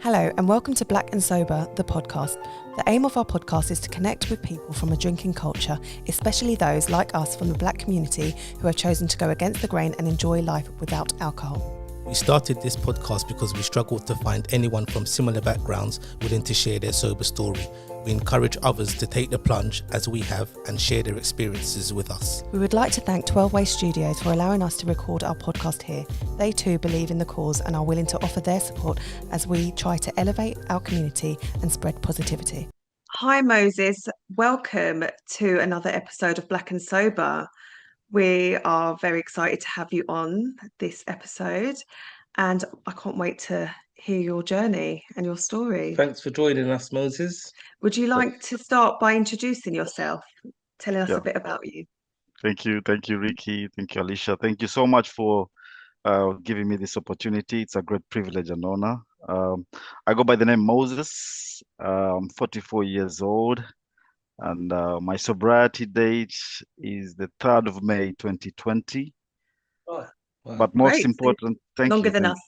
Hello and welcome to Black and Sober, the podcast. The aim of our podcast is to connect with people from a drinking culture, especially those like us from the Black community who have chosen to go against the grain and enjoy life without alcohol. We started this podcast because we struggled to find anyone from similar backgrounds willing to share their sober story. We encourage others to take the plunge as we have and share their experiences with us. We would like to thank 12 Way Studios for allowing us to record our podcast here. They too believe in the cause and are willing to offer their support as we try to elevate our community and spread positivity. Hi Moses, welcome to another episode of Black and Sober. We are very excited to have you on this episode and I can't wait to hear your journey and your story. Thanks for joining us, Moses. Would you like to start by introducing yourself, telling us Yeah. a bit about you? Thank you, Ricky. Thank you, Alicia. Thank you so much for giving me this opportunity. It's a great privilege and honor. I go by the name Moses. I'm 44 years old, and my sobriety date is the 3rd of May, 2020. Oh, wow. But most Great. important, thank Longer you. than us.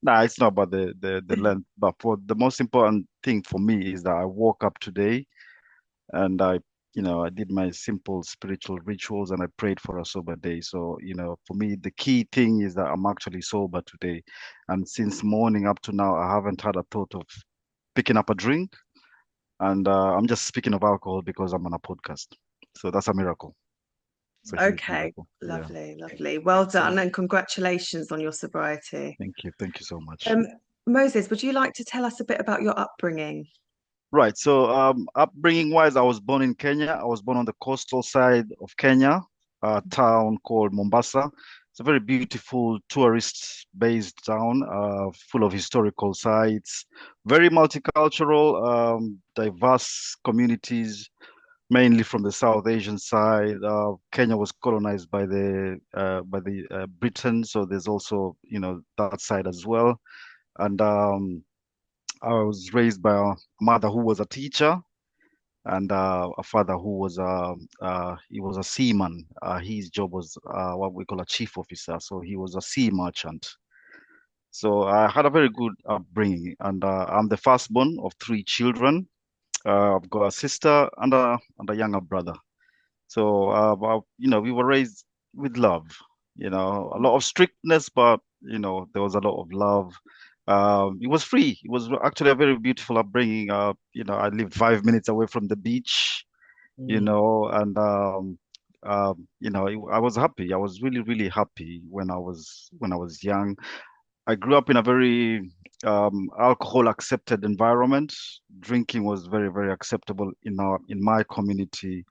Nah, it's not about the length, but for the most important thing for me is that I woke up today and I did my simple spiritual rituals and I prayed for a sober day. So, for me, the key thing is that I'm actually sober today. And since morning up to now, I haven't had a thought of picking up a drink. And I'm just speaking of alcohol because I'm on a podcast. So that's a miracle. It's a huge Okay, miracle. Yeah. lovely. Well done and congratulations on your sobriety. Thank you so much. Moses, would you like to tell us a bit about your upbringing? Right. So upbringing wise, I was born in Kenya. I was born on the coastal side of Kenya, a town called Mombasa. It's a very beautiful tourist-based town, full of historical sites, very multicultural, diverse communities, mainly from the South Asian side. Kenya was colonized by the Britain, so there's also that side as well. And I was raised by a mother who was a teacher and a father who was he was a seaman. His job was what we call a chief officer, so he was a sea merchant. So I had a very good upbringing, and I'm the firstborn of 3 children. I've got a sister and a younger brother. So we were raised with love. A lot of strictness, but there was a lot of love. It was free. It was actually a very beautiful upbringing. I lived 5 minutes away from the beach, and I was happy. I was really, really happy when I was young. I grew up in a very alcohol accepted environment. Drinking was very, very acceptable in my community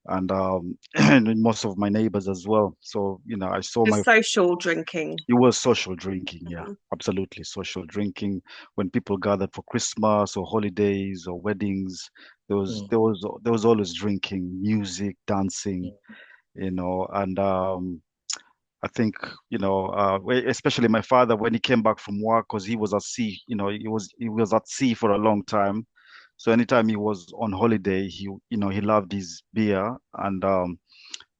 and and in most of my neighbors as well. So I saw Just social drinking. It was social drinking, yeah, Mhm. absolutely social drinking. When people gathered for Christmas or holidays or weddings, there was always drinking, music, dancing, and I think especially my father when he came back from work because he was at sea, he was at sea for a long time. So anytime he was on holiday, he loved his beer and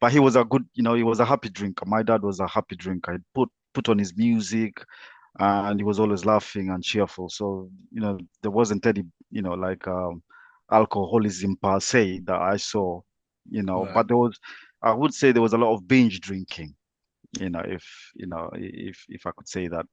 but he was he was a happy drinker. My dad was a happy drinker. He put on his music and he was always laughing and cheerful. So, there wasn't any, like alcoholism per se that I saw, Right. but I would say there was a lot of binge drinking, if I could say that,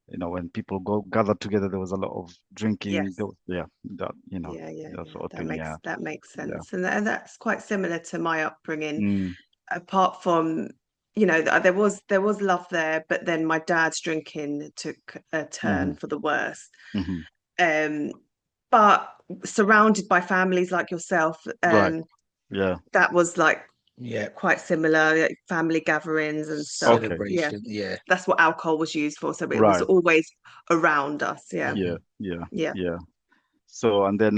when people gather together, there was a lot of drinking. Yes. Yeah, that sort of thing. That makes Yeah. sense. And that's quite similar to my upbringing. Mm, Apart from, there was love there, but then my dad's drinking took a turn for the worse. mhm. But surrounded by families like yourself, Right. Yeah. that was like Yeah. quite similar, like family gatherings and stuff. Okay. Celebration. Yeah. That's what alcohol was used for. So it was Right. always around us. Yeah. Yeah. So, and then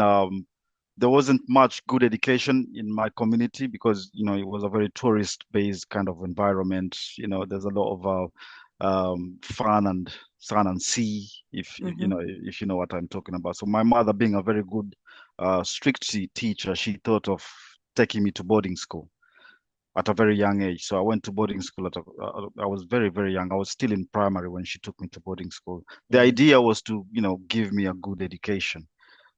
there wasn't much good education in my community because it was a very tourist-based kind of environment. There's a lot of fun and sun and sea, if you know what I'm talking about. So my mother, being a very good strict teacher, she thought of taking me to boarding school. at a very young age. So I went to boarding school I was very, very young. I was still in primary when she took me to boarding school. The idea was to, give me a good education.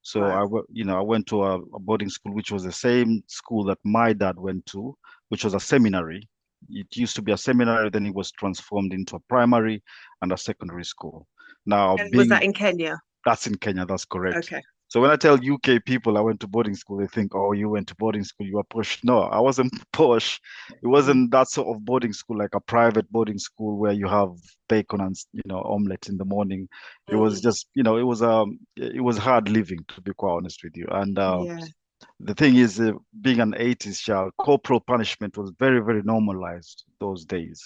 So Right. I went to a boarding school, which was the same school that my dad went to, which was a seminary. It used to be a seminary, then it was transformed into a primary and a secondary school. Now, And was that in Kenya? that's in Kenya, that's correct. Okay. So when I tell UK people I went to boarding school, they think, oh, you went to boarding school, you are posh. No, I wasn't posh. It Mm. wasn't that sort of boarding school, like a private boarding school where you have bacon and, omelette in the morning. It was Mm. just, it was hard living, to be quite honest with you. And Yeah. the thing is, being an 80s child, corporal punishment was very, very normalized those days.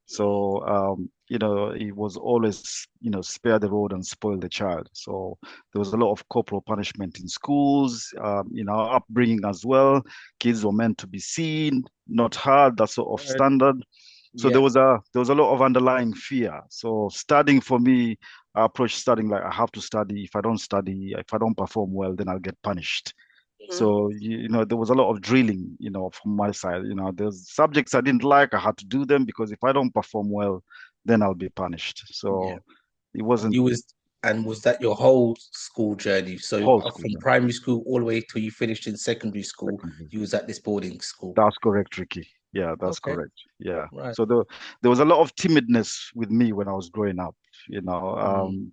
So, it was always, spare the rod and spoil the child. So there was a lot of corporal punishment in schools, upbringing as well. Kids were meant to be seen, not heard, that sort of standard. So Yeah. there was a lot of underlying fear. So studying for me, I approached studying like I have to study. If I don't study, if I don't perform well, then I'll get punished. Mhm. So, there was a lot of drilling, from my side. There's subjects I didn't like, I had to do them because if I don't perform well, then I'll be punished. Yeah. So it And wasn't was that your whole school journey? So whole school, from yeah, primary school all the way till you finished in secondary school, secondary. you was at this boarding school. That's correct, Ricky. Yeah, that's Okay. correct. Yeah. Right. So there was a lot of timidness with me when I was growing up. Mm,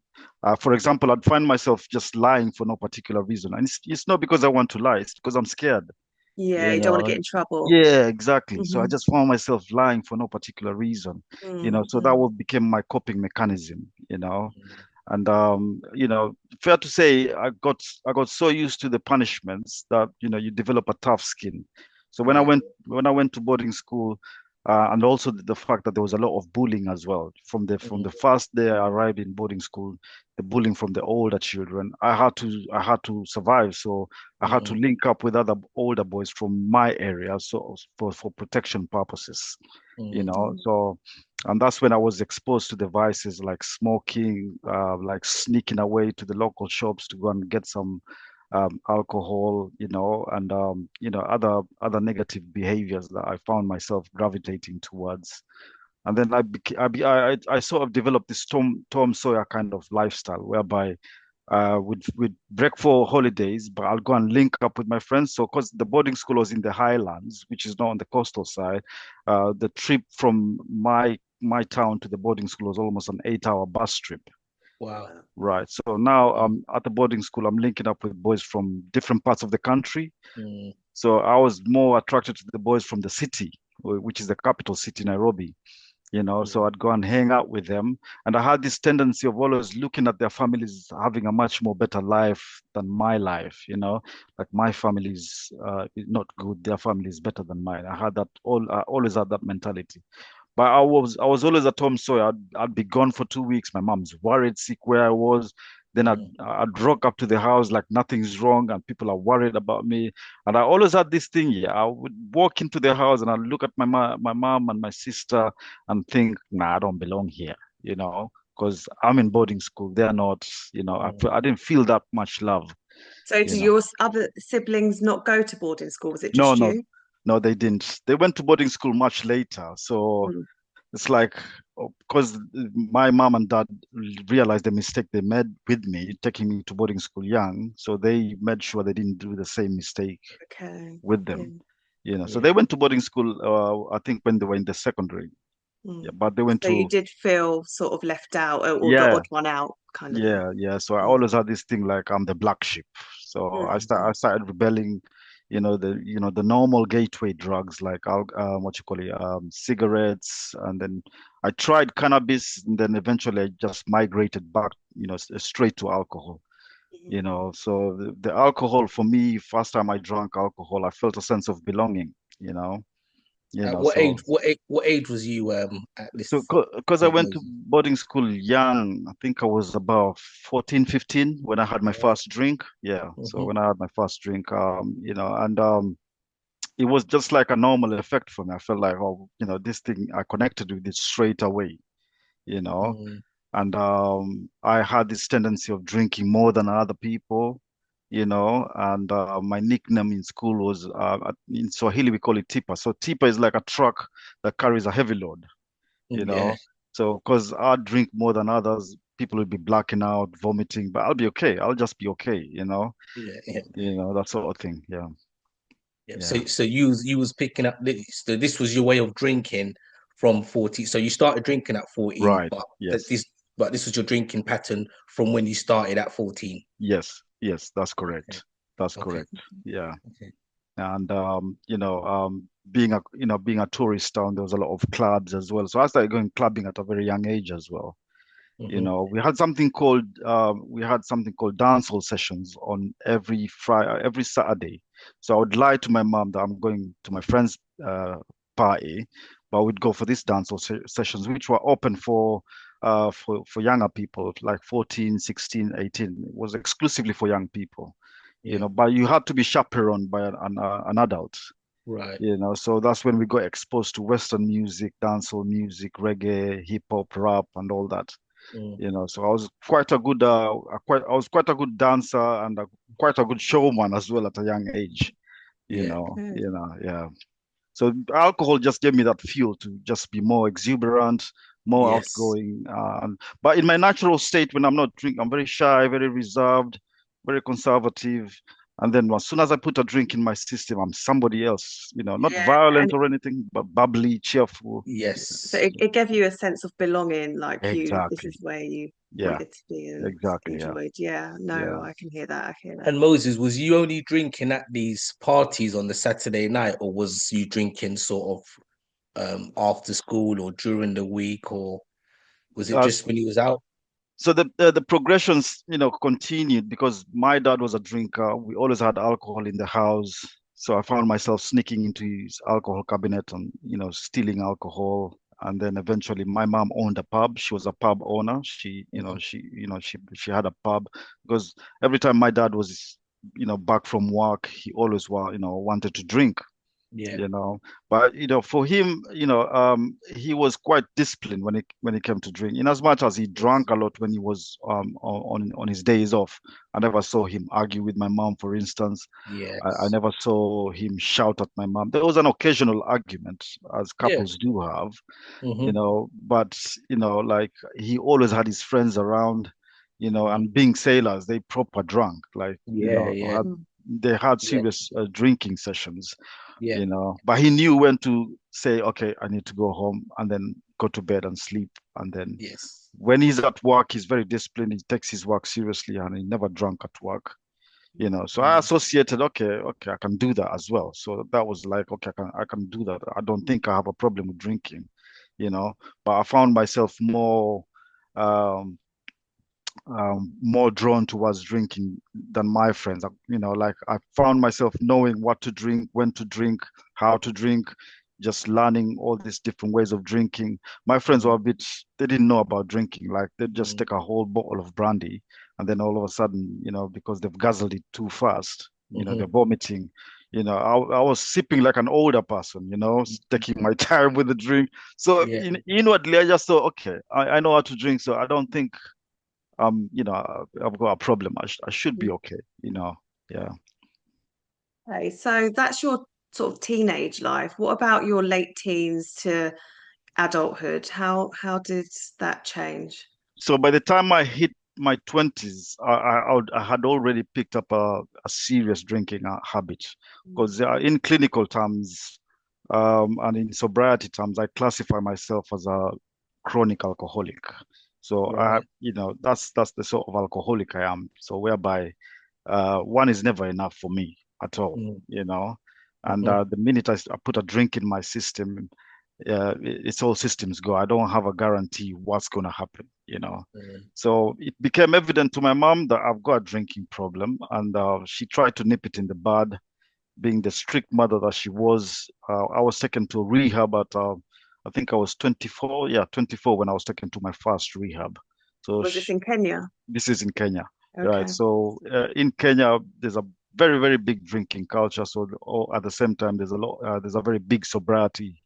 For example, I'd find myself just lying for no particular reason, and it's not because I want to lie; it's because I'm scared. Yeah, You you don't want to know, get in trouble. yeah, exactly. So I Hmm. just found myself lying for no particular reason. So that Mm-hmm. what became my coping mechanism. mm, And fair to say, I got so used to the punishments that you develop a tough skin. So Right. when I went to boarding school, and also the fact that there was a lot of bullying as well from the mm, first day I arrived in boarding school, the bullying from the older children. I had to survive, so I had to mm, link up with other older boys from my area, so for protection purposes. mm, So and that's when I was exposed to the vices like smoking, like sneaking away to the local shops to go and get some alcohol, and other negative behaviors that I found myself gravitating towards. And then I sort of developed this Tom Sawyer kind of lifestyle whereby we'd break for holidays, but I'll go and link up with my friends. So, because the boarding school was in the highlands, which is not on the coastal side, the trip from my town to the boarding school was almost an 8-hour bus trip. wow. Wow. Right. So now Mm, at the boarding school, I'm linking up with boys from different parts of the country. mm, So I was more attracted to the boys from the city, which is the capital city, Nairobi. So mm, I'd go and hang out with them. And I had this tendency of always looking at their families having a much more better life than my life, like my family's is not good, their family is better than mine. I always had that mentality. But I was always at home, so I'd be gone for 2 weeks. My mom's worried, sick where I was. Then I'd, mm, I'd rock up to the house like nothing's wrong, and people are worried about me. And I always had this thing. Yeah, I would walk into the house and I'd look at my mom and my sister and think, nah, I don't belong here. Because I'm in boarding school. They're not. mm. I didn't feel that much love. So, You did know. your other siblings not go to boarding school? Was it No, just no, you? no, they didn't. They went to boarding school much later. So Mm. it's like, because my mom and dad realized the mistake they made with me, taking me to boarding school young. So they made sure they didn't do the same mistake Okay. with Yeah. them. So Yeah. they went to boarding school, I think when they were in the secondary. Yeah, Mm. but they went So you to, did feel sort of left out or the yeah, odd one out kind of thing. yeah, yeah. So I Mm. always had this thing like I'm the black sheep. So I Mm. started rebelling, the normal gateway drugs like what you call it, cigarettes, and then I tried cannabis, and then eventually I just migrated back, straight to alcohol. Mhm. So the alcohol for me, first time I drank alcohol, I felt a sense of belonging. You know, At what age? so What age was you at so this? because I When went to those? boarding school young, I think I was about 14, 15 when I had my Wow. first drink. Yeah. So Hmm. when I had my first drink, and it was just like a normal effect for me. I felt like, oh, this thing, I connected with it straight away, you know, Mm, and I had this tendency of drinking more than other people. and my nickname in school was in Swahili we call it tipa. So tipa is like a truck that carries a heavy load, you Yeah, know. So because I drink more than others, people will be blacking out, vomiting, but I'll be okay. I'll just be okay, yeah, yeah, that sort of thing. Yeah, yeah. yeah. So you was picking up this. So this was your way of drinking from 14. So you started drinking at 14, Right. but that Yes. this was your drinking pattern from when you started at 14. Yes. Yes. That's Okay, correct. That's okay, correct. Yeah. okay. And being a tourist town, there was a lot of clubs as well. So I started going clubbing at a very young age as well. Hmm. We had something called dancehall sessions on every Friday, every Saturday. So I would lie to my mom that I'm going to my friend's uh, party, but we'd go for these dancehall sessions, which were open for younger people, like 14, 16, 18. It was exclusively for young people, Yeah, but you had to be chaperoned by an adult. right. So that's when we got exposed to Western music, dancehall music, reggae, hip hop, rap, and all that. Mm. So I was quite a good dancer and quite a good showman as well at a young age. Yeah, Good. Yeah. So alcohol just gave me that fuel to just be more exuberant, more yes. outgoing. But in my natural state, when I'm not drinking, I'm very shy, very reserved, very conservative. And then as soon as I put a drink in my system, I'm somebody else. Not Yeah. violent And or anything, but bubbly, cheerful. so Yes. it gave you a sense of belonging, like this Exactly. is where you Yeah. wanted to be and Exactly. Yeah. enjoyed. Yeah, no, Yeah. I can hear that. I hear that. And Moses, was you only drinking at these parties on the Saturday night, or was you drinking sort of after school or during the week, or was it Uh, just when you was out? So the progressions, continued because my dad was a drinker. We always had alcohol in the house. So I found myself sneaking into his alcohol cabinet and, stealing alcohol. And then eventually my mom owned a pub. She was a pub owner. Mhm. She had a pub because every time my dad was, back from work, he always wanted to drink Yeah. you know but for him, he was quite disciplined when it came to drink, in as much as he Yes. drank a lot when he was on his days off. I never saw him argue with my mom, for instance. I Yes. never saw him shout at my mom. There was an occasional argument, as Yeah. couples do have, Hmm. but like he always had his friends around, Hmm. and being sailors, they proper drunk, like, Yeah. Yeah. Mm. they had Yeah. serious drinking sessions, Yeah. but he knew when to say, okay, I need to go home and then go to bed and sleep. And then Yes. when he's at work, he's very disciplined. He takes his work seriously and he never drunk at work. So I Mm. associated, okay, I can do that as well. So that was like, okay, I can do that. I don't think I have a problem with drinking, but I found myself um, more drawn towards drinking than my friends. Like I found myself knowing what to drink, when to drink, how to drink, just learning all these different ways of drinking. My friends were Hmm. a bit, they didn't know about drinking. Like they'd just Hmm. take a whole bottle of brandy and then all of a sudden, because they've guzzled it too fast, they're Hmm. vomiting. I was sipping like an older person, taking my time with the drink. So Yeah. inwardly, I just thought, okay, I know how to drink, so I don't think I've got a problem. I should be okay. Yeah. Okay, so that's your sort of teenage life. What about your late teens to adulthood? How did that change? So by the time I hit my 20s, I had already picked up a serious drinking habit Mm. because in clinical terms, and in sobriety terms, I classify myself as a chronic alcoholic. So Right. that's the sort of alcoholic I am. So whereby one is never enough for me at all, Mm. you know. And Hmm. the minute I put a drink in my system, it's all systems go. I don't have a guarantee what's going to happen. Mm. So it became evident to my mom that I've got a drinking problem, and she tried to nip it in the bud. Being the strict mother that she was, I was taken to rehab at, I think I was 24. Yeah, 24 when I was taken to my first rehab. So Was this in Kenya? this is in Kenya, right? Okay. So in Kenya, there's a very, very big drinking culture. So at the same time, there's a very big sobriety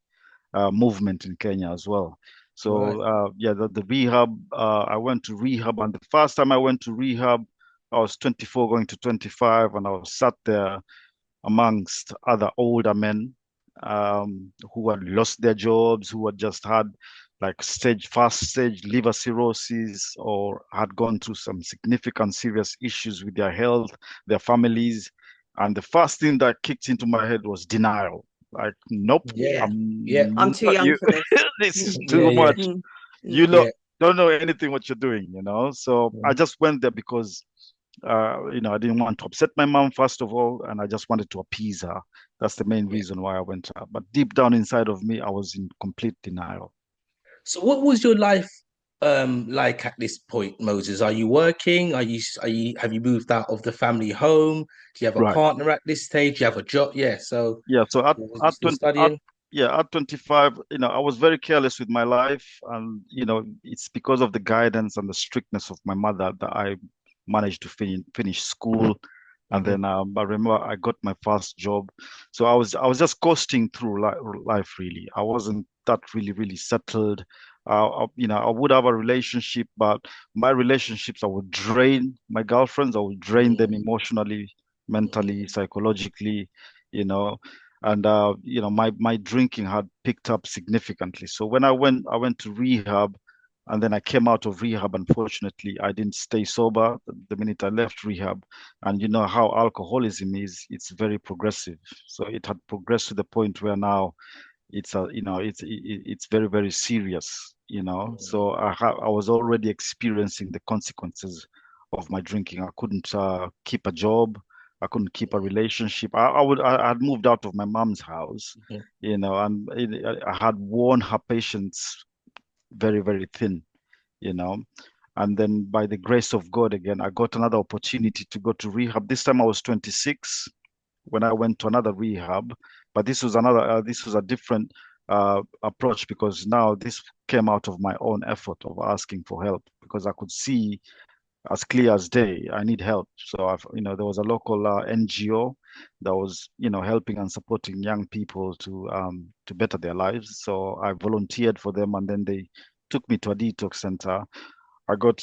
movement in Kenya as well. So Right. yeah, the rehab, I went to rehab, and the first time I went to rehab, I was 24 going to 25, and I was sat there amongst other older men who had lost their jobs, who had just had like fast stage liver cirrhosis, or had gone through some significant serious issues with their health, their families. And the first thing that kicked into my head was denial. Like, nope, Yeah. I'm I'm too not young you. for this. This is Mm, too much. mm, You mm. know, don't know anything what you're doing, you know. So I Mhm. just went there because I didn't want to upset my mom, first of all, and I just wanted to appease her. That's the main Yeah. reason why I went out. But deep down inside of me, I was in complete denial. So what was your life like at this point, Moses? Are you working? Are you have you moved out of the family home? Do you have a Right. partner at this stage? Do you have a job? Yeah. So Yeah. So was you at still 20, at studying? yeah, at 25, I was very careless with my life, and it's because of the guidance and the strictness of my mother that I managed to finish school. And Hmm. then I remember I got my first job. So I was just coasting through life really. I wasn't that really settled. I would have a relationship, but my relationships, I would drain my girlfriends. I would drain them emotionally, mentally, psychologically, you know. And my drinking had picked up significantly. So when I went to rehab, and then I came out of rehab. Unfortunately, I didn't stay sober the minute I left rehab. And you know how alcoholism is, it's very progressive. So it had progressed to the point where now it's very serious. So I was already experiencing the consequences of my drinking. I couldn't keep a job. I couldn't keep a relationship. I had moved out of my mom's house, Hmm. and I had worn her patience very thin, you know. And then by the grace of God, again, I got another opportunity to go to rehab. This time I was 26 when I went to another rehab, but this was a different approach, because now this came out of my own effort of asking for help, because I could see as clear as day I need help. So there was a local NGO that was helping and supporting young people to better their lives. So I volunteered for them, and then they took me to a detox center. I got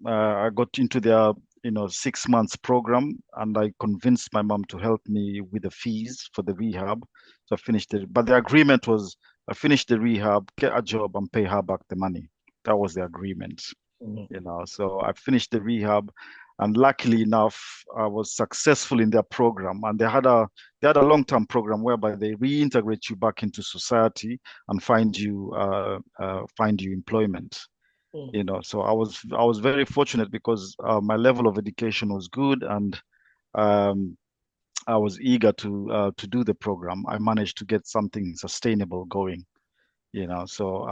I got into their 6 months program, and I convinced my mom to help me with the fees for the rehab. So I finished it, but the agreement was I finished the rehab, get a job, and pay her back the money. That was the agreement. So I finished the rehab, and luckily enough, I was successful in their program. And they had a long-term program whereby they reintegrate you back into society and find you employment. So I was very fortunate, because my level of education was good, and um, I was eager to do the program. I managed to get something sustainable going. So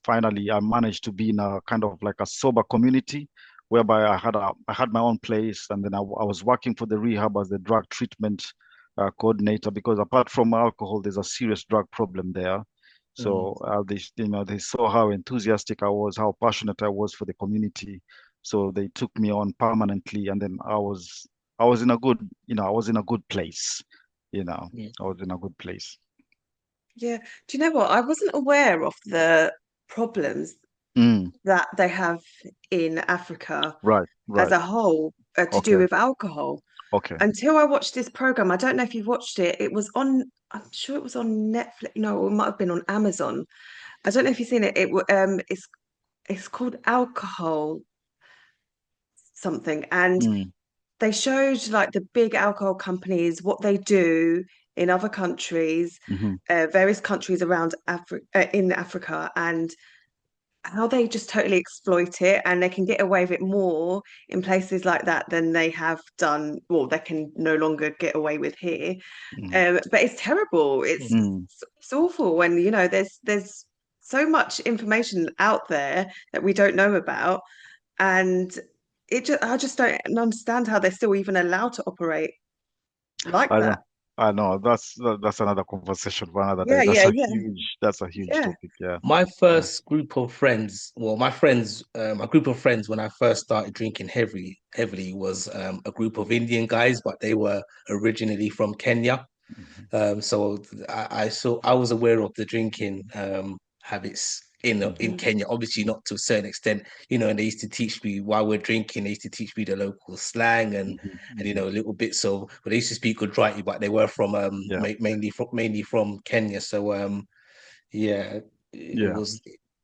finally I managed to be in a kind of like a sober community, whereby I had my own place, and then I was working for the rehab as the drug treatment coordinator, because apart from alcohol, there's a serious drug problem there. So they saw how enthusiastic I was, how passionate I was for the community. So they took me on permanently, and then I was in a good I was in a good place. I was in a good place. Yeah. Do you know what? I wasn't aware of the problems Mm, that they have in Africa right, as right. a whole to do Okay, with alcohol okay. until I watched this program. I don't know if you've watched it. It was I'm sure it was on Netflix. No, it might have been on Amazon. I don't know if you've seen it. It's called Alcohol something, and Mm, they showed like the big alcohol companies, what they do in other countries, hmm various countries around Africa, in Africa, and how they just totally exploit it, and they can get away with it more in places like that than they have done. Well, they can no longer get away with here. mm, But it's terrible. mm. It's awful, and there's so much information out there that we don't know about, and I just don't understand how they're still even allowed to operate like I know, that. I know. That's another conversation for another day. Yeah, That's yeah, a yeah, huge yeah. topic. Yeah, My yeah. first group of friends, well, my group of friends when I first started drinking heavily was a group of Indian guys, but they were originally from Kenya. Mhm. So I was aware of the drinking habits in Kenya. Obviously, not to a certain extent, and they used to teach me while we're drinking. They used to teach me the local slang and little bits of. But they used to speak Gujarati, but they were from Yeah. mainly from Kenya. So yeah, it Yeah. was,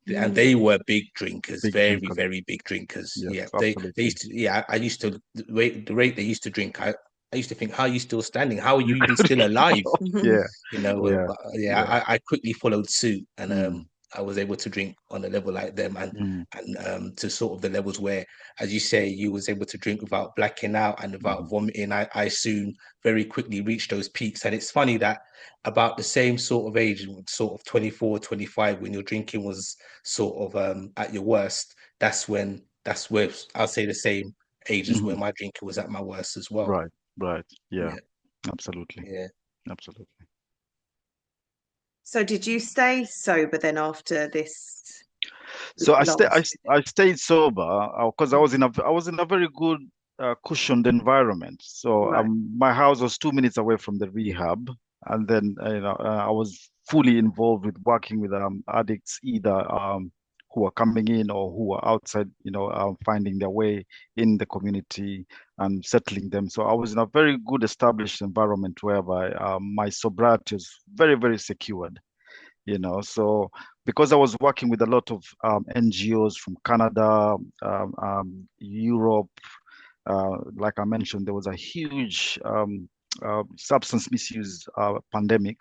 and they were big drinkers, Big very, drinkers. very big drinkers. Yes, Yeah, they absolutely. used to. Yeah, I used to the rate they used to drink. I used to think, how are you still standing? How are you even still alive? Yeah. But yeah, Yeah. I quickly followed suit, and Mm, I was able to drink on a level like them, mm, and to sort of the levels where, as you say, you was able to drink without blacking out and without mm, vomiting. I soon very quickly reached those peaks, and it's funny that about the same sort of age, sort of 24, 25, when your drinking was sort of at your worst, that's where I'll say the same age as where mm. my drinking was at my worst as well. Right. Right. Yeah. Yeah, Absolutely. yeah. Absolutely. So did you stay sober then after this So last I stayed sober because visit? I was in a very good cushioned environment. So Right. my house was 2 minutes away from the rehab, and then I was fully involved with working with addicts, either who are coming in or who are outside, finding their way in the community and settling them. So I was in a very good established environment whereby my sobriety was very, very secured. So because I was working with a lot of NGOs from Canada, Europe, like I mentioned, there was a huge substance misuse pandemic,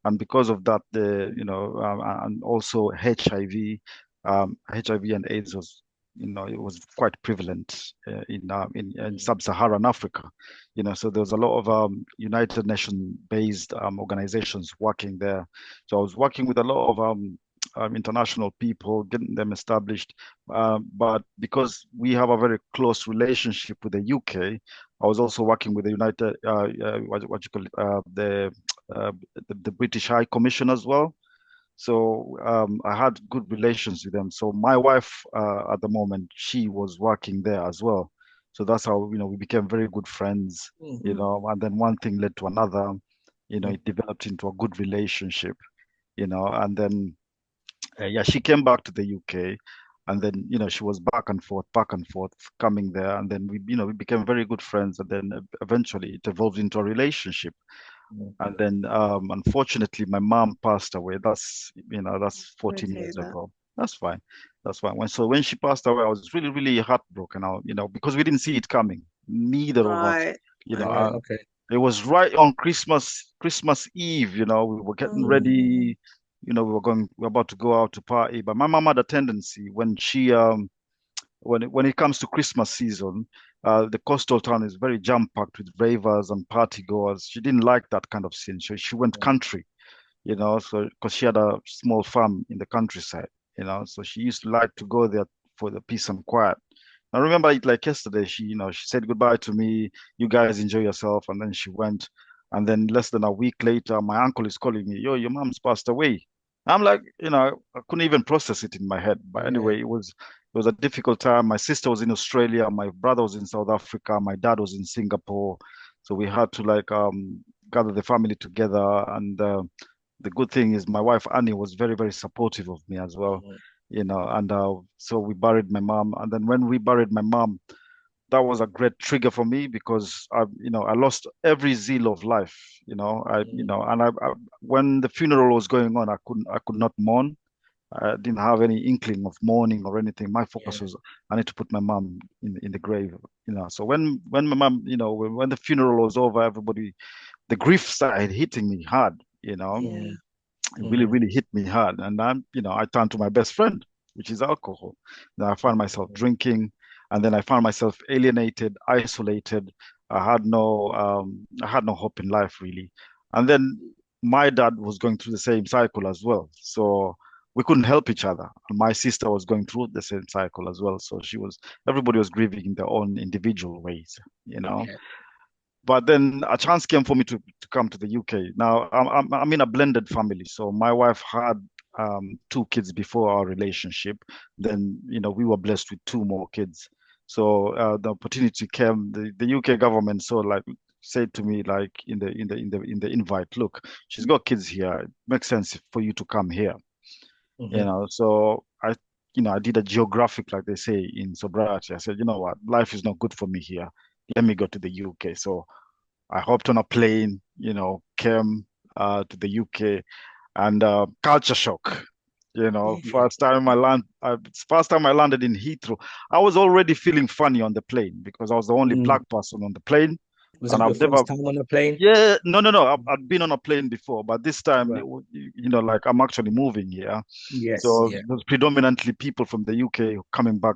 and because of that, and also HIV, HIV and AIDS was, it was quite prevalent in sub-Saharan Africa. So there was a lot of United Nation-based organizations working there. So I was working with a lot of international people, getting them established. But because we have a very close relationship with the UK, I was also working with the United, what you call it, the British High Commission as well. So I had good relations with them. So my wife, at the moment, she was working there as well. So that's how, we became very good friends, and then one thing led to another, it developed into a good relationship, and then yeah, she came back to the UK, and then she was back and forth, coming there, and then we became very good friends, and then eventually it evolved into a relationship. And then unfortunately my mom passed away. That's Sorry 14 to hear years that. ago. That's fine. That's fine. When she passed away, I was really, really heartbroken out, because we didn't see it coming. Neither of us. Right. You know, Right. uh, Okay. Okay. it was right on Christmas Eve, we were getting ready, we were about to go out to party. But my mom had a tendency when she when it comes to Christmas season, the coastal town is very jam-packed with ravers and party goers. She didn't like that kind of scene. So she went country, so because she had a small farm in the countryside, so she used to like to go there for the peace and quiet. I remember it like yesterday. She said goodbye to me. You guys enjoy yourself, and then she went. And then less than a week later, my uncle is calling me. Yo, your mom's passed away. I'm like, I couldn't even process it in my head. But Yeah. anyway, it was a difficult time. My sister was in Australia. My brother was in South Africa. My dad was in Singapore. So we had to like gather the family together. And the good thing is my wife Annie was very, very supportive of me as well, and so we buried my mom. And then when we buried my mom, that was a great trigger for me because I lost every zeal of life, and when the funeral was going on, I could not mourn. I didn't have any inkling of mourning or anything. My focus Yeah. was I need to put my mom in the grave, So when my mom, when the funeral was over, everybody, the grief started hitting me hard, Yeah. it really, Mm. really hit me hard. And I turned to my best friend, which is alcohol. Then I found myself drinking, and then I found myself alienated, isolated. I had no hope in life really. And then my dad was going through the same cycle as well. So we couldn't help each other. And my sister was going through the same cycle as well. So everybody was grieving in their own individual ways, you know. Yeah. But then a chance came for me to come to the UK. Now I'm in a blended family, so my wife had two kids before our relationship. Then we were blessed with two more kids. So the opportunity came. The UK government said to me like in the invite, look, she's got kids here. It makes sense for you to come here. Mm-hmm. So I did a geographic, like they say in sobriety. I said, you know what, life is not good for me here. Let me go to the UK. So I hopped on a plane, came to the UK, and culture shock. Yeah. First time I landed in Heathrow, I was already feeling funny on the plane because I was the only Mm. black person on the plane, Was and that your I've never. first time on a plane? Yeah, no. I've been on a plane before, but this time, Right. like I'm actually moving here, Yes. so Yeah. it was predominantly people from the UK coming back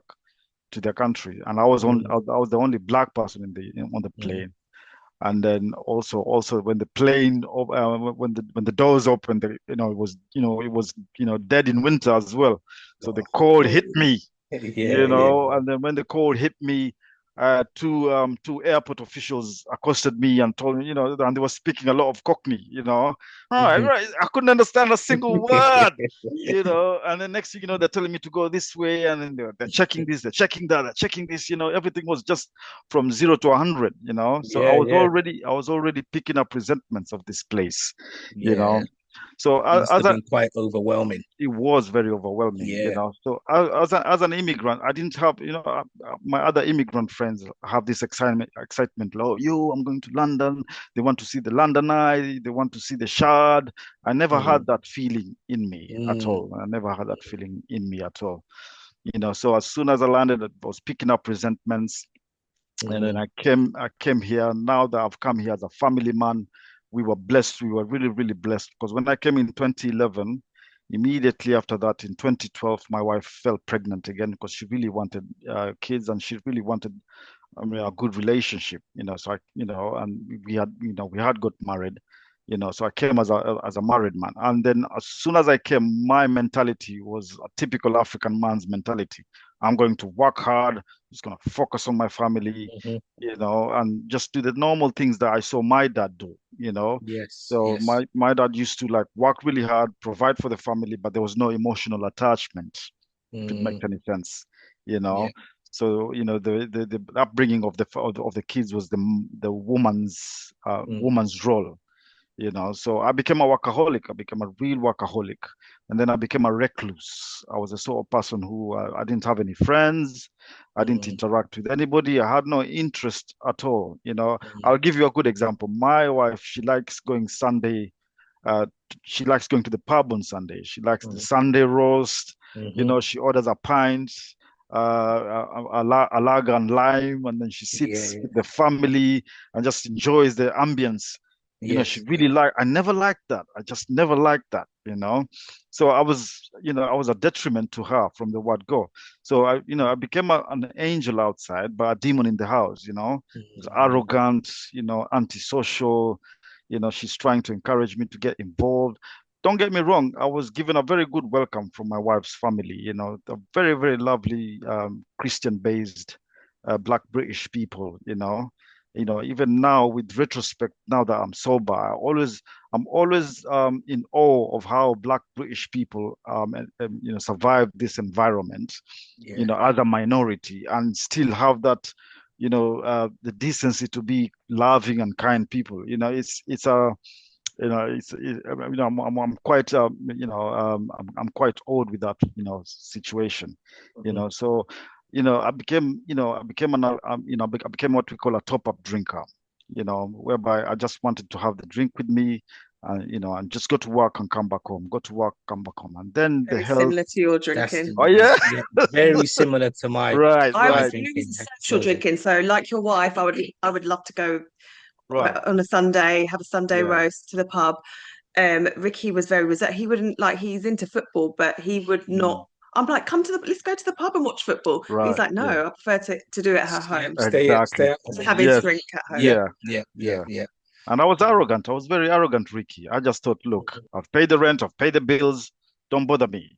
to their country, and I was on. Mm, I was the only black person on the mm. plane. And then also when the when the doors opened, it was dead in winter as well, so the Oh, cold hit cool. me, Yeah. Yeah. and then when the cold hit me, two airport officials accosted me and told me, and they were speaking a lot of Cockney, Mhm. right. I couldn't understand a single word, and the next thing they're telling me to go this way, and then they're checking this, they're checking that, they're checking this, everything was just from 0 to 100, so Yeah. Yeah. I was already picking up resentments of this place, you Yeah. know. So Must as have I been quite overwhelming. it was very overwhelming, Yeah. So as an immigrant, I didn't have, my other immigrant friends have this excitement. Oh, I'm going to London. They want to see the London Eye. They want to see the Shard. I never Mm, had that feeling in me at mm, all. I never had that feeling in me at all. So as soon as I landed, I was picking up resentments. And then mm, I came here. Now that I've come here as a family man, we were blessed. We were really, really blessed because when I came in 2011, immediately after that, in 2012, my wife fell pregnant again because she really wanted kids and she really wanted, a good relationship. So and we had got married. So I came as a married man, and then as soon as I came, my mentality was a typical African man's mentality. I'm going to work hard, just going to focus on my family, mhm. and just do the normal things that I saw my dad do. Yes. So Yes. my dad used to like work really hard, provide for the family, but there was no emotional attachment, if it makes Mm, any sense. You know, yeah. so the upbringing of the kids was the Mm, woman's role. So I became a workaholic. I became a real workaholic, and then I became a recluse. I was the sort of person who I didn't have any friends. I didn't mm, interact with anybody. I had no interest at all. mm, I'll give you a good example. My wife, she likes going Sunday. She likes going to the pub on Sunday. She likes the mm, Sunday roast. mhm. She orders a pint, a lager and lime, and then she Yeah. sits Yeah. with the family and just enjoys the ambience. She Yes. really I never liked that. I just never liked that. So I was a detriment to her from the word go. So I became an angel outside, but a demon in the house. Was Mm, arrogant, antisocial. She's trying to encourage me to get involved. Don't get me wrong, I was given a very good welcome from my wife's family. A very, very lovely Christian-based Black British people. Even now with retrospect, now that I'm sober, I'm always in awe of how Black British people survive this environment, yeah. as a minority and still have that, the decency to be loving and kind people. It's a I'm quite I'm quite old with that situation. Mhm. So I became I became what we call a top up drinker. Whereby I just wanted to have the drink with me, and just go to work and come back home, go to work, come back home, and then the Very health. similar to your That's drinking. Oh yeah. yeah, very similar to Right, I my was right, very drinking. social So drinking, so like your wife, I would love to go right. on a Sunday, have a Sunday Yeah. roast to the pub. Ricky was very reserved. He wouldn't like he's into football, but he would Mm, not. I'm like, let's go to the pub and watch football. He's right. like, Yeah. no, I prefer to do it at yeah, home, Exactly. stay at to home. have his Yes. drink at home. Yeah. Yeah. Yeah. Yeah. Yeah. Yeah. And I was Mm, arrogant. I was very arrogant, Ricky. I just thought, look, mhm, I've paid the rent, I've paid the bills. Don't bother me,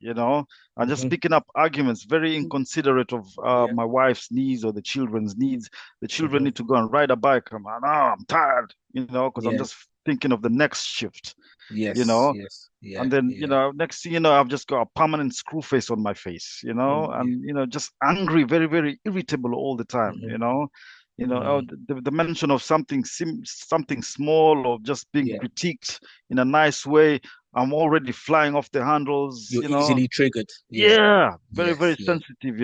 I'm just mhm. picking up arguments, very inconsiderate of Yeah. my wife's needs or the children's needs. The children Mhm. need to go and ride a bike. I'm like, no, I'm tired, because I'm Yeah. just thinking of the next shift, you Yes. know. Yes. Yeah. And then, Yeah. next thing you know, I've just got a permanent screw face on my face, Mm, yeah. and, just angry, very, very irritable all the time, Mhm, Oh, mm, the mention of something small or just being yeah. critiqued in a nice way. I'm already flying off the handles, You're easily triggered. Yeah. Yeah, very, Yes. very Yeah. sensitive,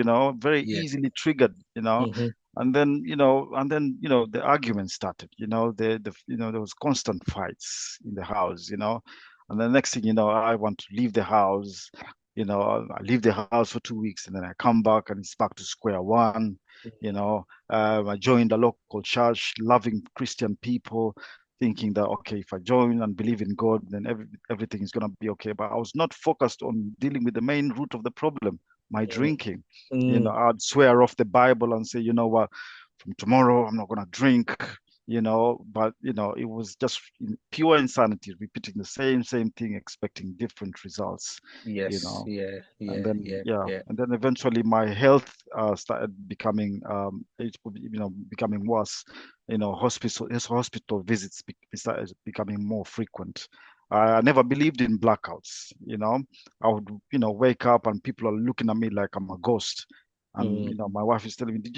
very Yeah. easily triggered, Hmm. and then, the arguments started, there was constant fights in the house, and the next thing, I want to leave the house, I leave the house for 2 weeks and then I come back and it's back to square one, I joined a local church, loving Christian people, thinking that, okay, if I join and believe in God, then everything is going to be okay. But I was not focused on dealing with the main root of the problem, my drinking. Mm. I'd swear off the Bible and say, you know what, from tomorrow I'm not going to drink, but it was just pure insanity, repeating the same thing, expecting different results, you Yes. know. Yeah. And Yeah. then, Yeah. yeah, Yeah. and then eventually my health started becoming, becoming worse. Hospital visits started becoming more frequent. I never believed in blackouts. I would, wake up and people are looking at me like I'm a ghost. And Mm. my wife is telling me, do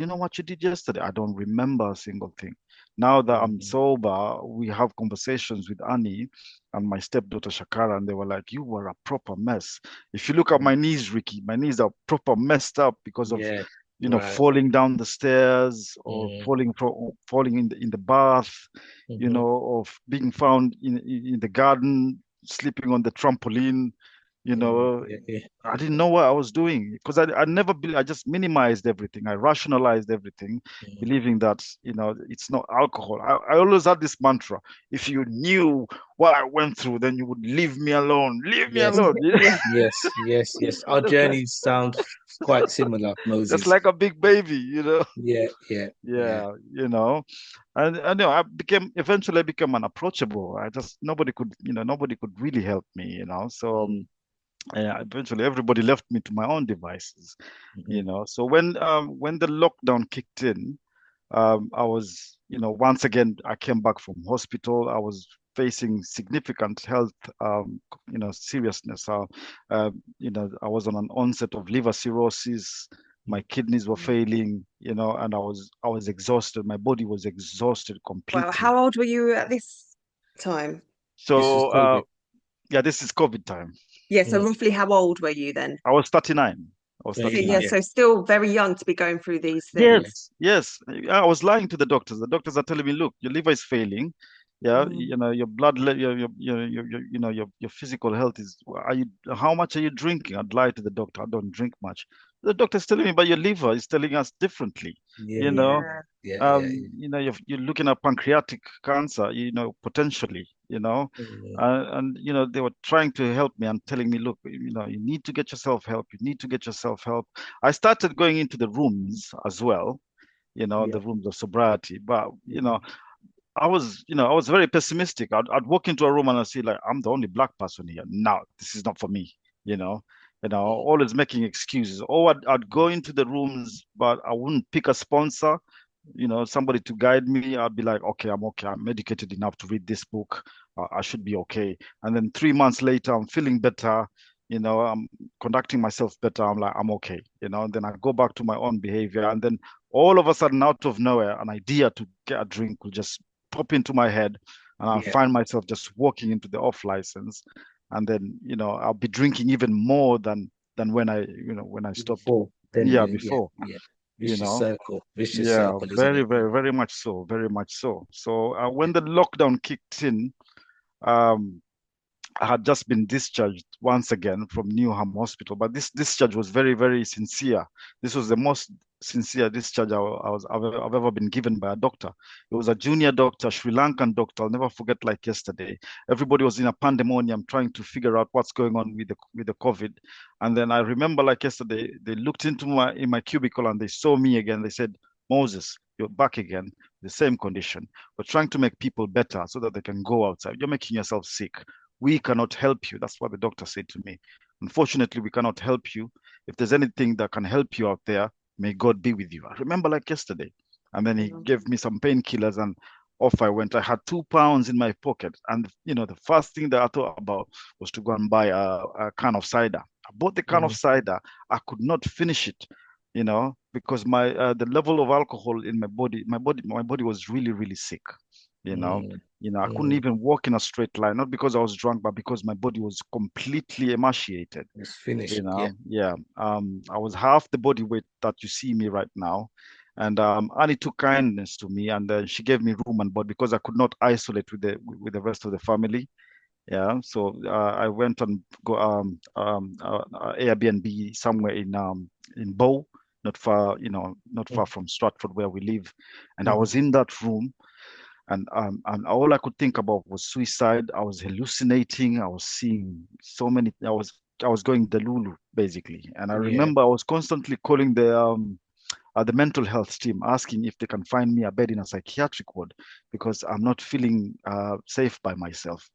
you know what you did yesterday? I don't remember a single thing. Now that I'm Mm. sober, we have conversations with Annie and my stepdaughter Shakara, and they were like, "You were a proper mess." If you look at my Mm. knees, Ricky, my knees are proper messed up because of, Yeah. Right. falling down the stairs or Mm. falling in the bath, Hmm. of being found in the garden, sleeping on the trampoline, you Mm. know. Yeah. Yeah. I didn't know what I was doing because I never I just minimized everything. I rationalized everything, Mm. believing that, it's not alcohol. I always had this mantra: if you knew what I went through, then you would leave me alone. Leave me Yes. alone. Yeah. Yes. Yes. Yes. Our Just like journeys sound quite similar, just Moses. like a big baby. Yeah. Yeah. Yeah. Yeah, and I became eventually I became unapproachable. I just nobody could really help me. So Mm. eventually everybody left me to my own devices. Hmm. So when the lockdown kicked in, I was, once again, I came back from hospital. I was facing significant health, seriousness. I was on an onset of liver cirrhosis. My kidneys were failing, and I was exhausted. My body was exhausted Wow. completely. How old were you at this time? This is So, COVID. yeah, this is COVID time. Yeah. So Mm. roughly how old were you then? I was 39. I was So yeah, 39. Yeah. so still very young to be going through these Yes, Yeah. things. yes. I was lying to the doctors. The doctors are telling me, look, your liver is failing. Yeah, Mhm. your blood, your physical health is. How much are you drinking? I'd lie to the doctor. I don't drink much. The doctor's telling me, but your liver is telling us differently. Yeah. You Yeah. know, Yeah. Yeah. Yeah. Yeah. you're looking at pancreatic cancer. Potentially. Mm. And they were trying to help me and telling me, look, you need to get yourself help. You need to get yourself help. I started going into the rooms as well, Yeah. the rooms of sobriety. But, Mhm. I was very pessimistic. I'd walk into a room and I'd see like, I'm the only black person here. No, this is not for me, you know. Mm. Always making excuses. Or I'd go into the rooms, but I wouldn't pick a sponsor, somebody to guide me. I'd be like, okay, I'm okay. I'm medicated enough to read this book. I should be okay. And then 3 months later, I'm feeling better. I'm conducting myself better. I'm like, I'm okay. And then I go back to my own behavior. And then all of a sudden, out of nowhere, an idea to get a drink will just pop into my head. And I Yeah. find myself just walking into the off license. And then, I'll be drinking even more than when I stopped. Before then Yeah, yeah. before, Yeah. you Vicious know. circle. Vicious Yeah, circle, isn't very, it? very, very much so. Very much so. So when the lockdown kicked in, um, I had just been discharged once again from Newham Hospital, but this discharge was very, very sincere. This was the most sincere discharge I've ever been given by a doctor. It was a junior doctor, Sri Lankan doctor. I'll never forget like yesterday. Everybody was in a pandemonium trying to figure out what's going on with the COVID. And then I remember like yesterday, they looked into my cubicle and they saw me again. They said, Moses, you're back again, the same condition. We're trying to make people better so that they can go outside. You're making yourself sick. We cannot help you. That's what the doctor said to me. Unfortunately, we cannot help you. If there's anything that can help you out there, may God be with you. I remember like yesterday. And then he Mhm. gave me some painkillers and off I went. I had £2 in my pocket. And, the first thing that I thought about was to go and buy a can of cider. I bought the can of Mm. cider. I could not finish it, because the level of alcohol in my body was really, really sick. you know. Mm, I couldn't even walk in a straight line, not because I was drunk, but because my body was completely emaciated. it's finished. Yeah. Yeah. I was half the body weight that you see me right now. And Annie took kindness to me, and she gave me room and board because I could not isolate with the rest of the family. Yeah, so I went and go Airbnb somewhere in Bow, not far from Stratford where we live, and I Mhm. was in that room, and all I could think about was suicide. I was hallucinating. I was seeing so many. I was going delulu basically, and I Yeah. remember I was constantly calling the mental health team, asking if they can find me a bed in a psychiatric ward because I'm not feeling safe by myself.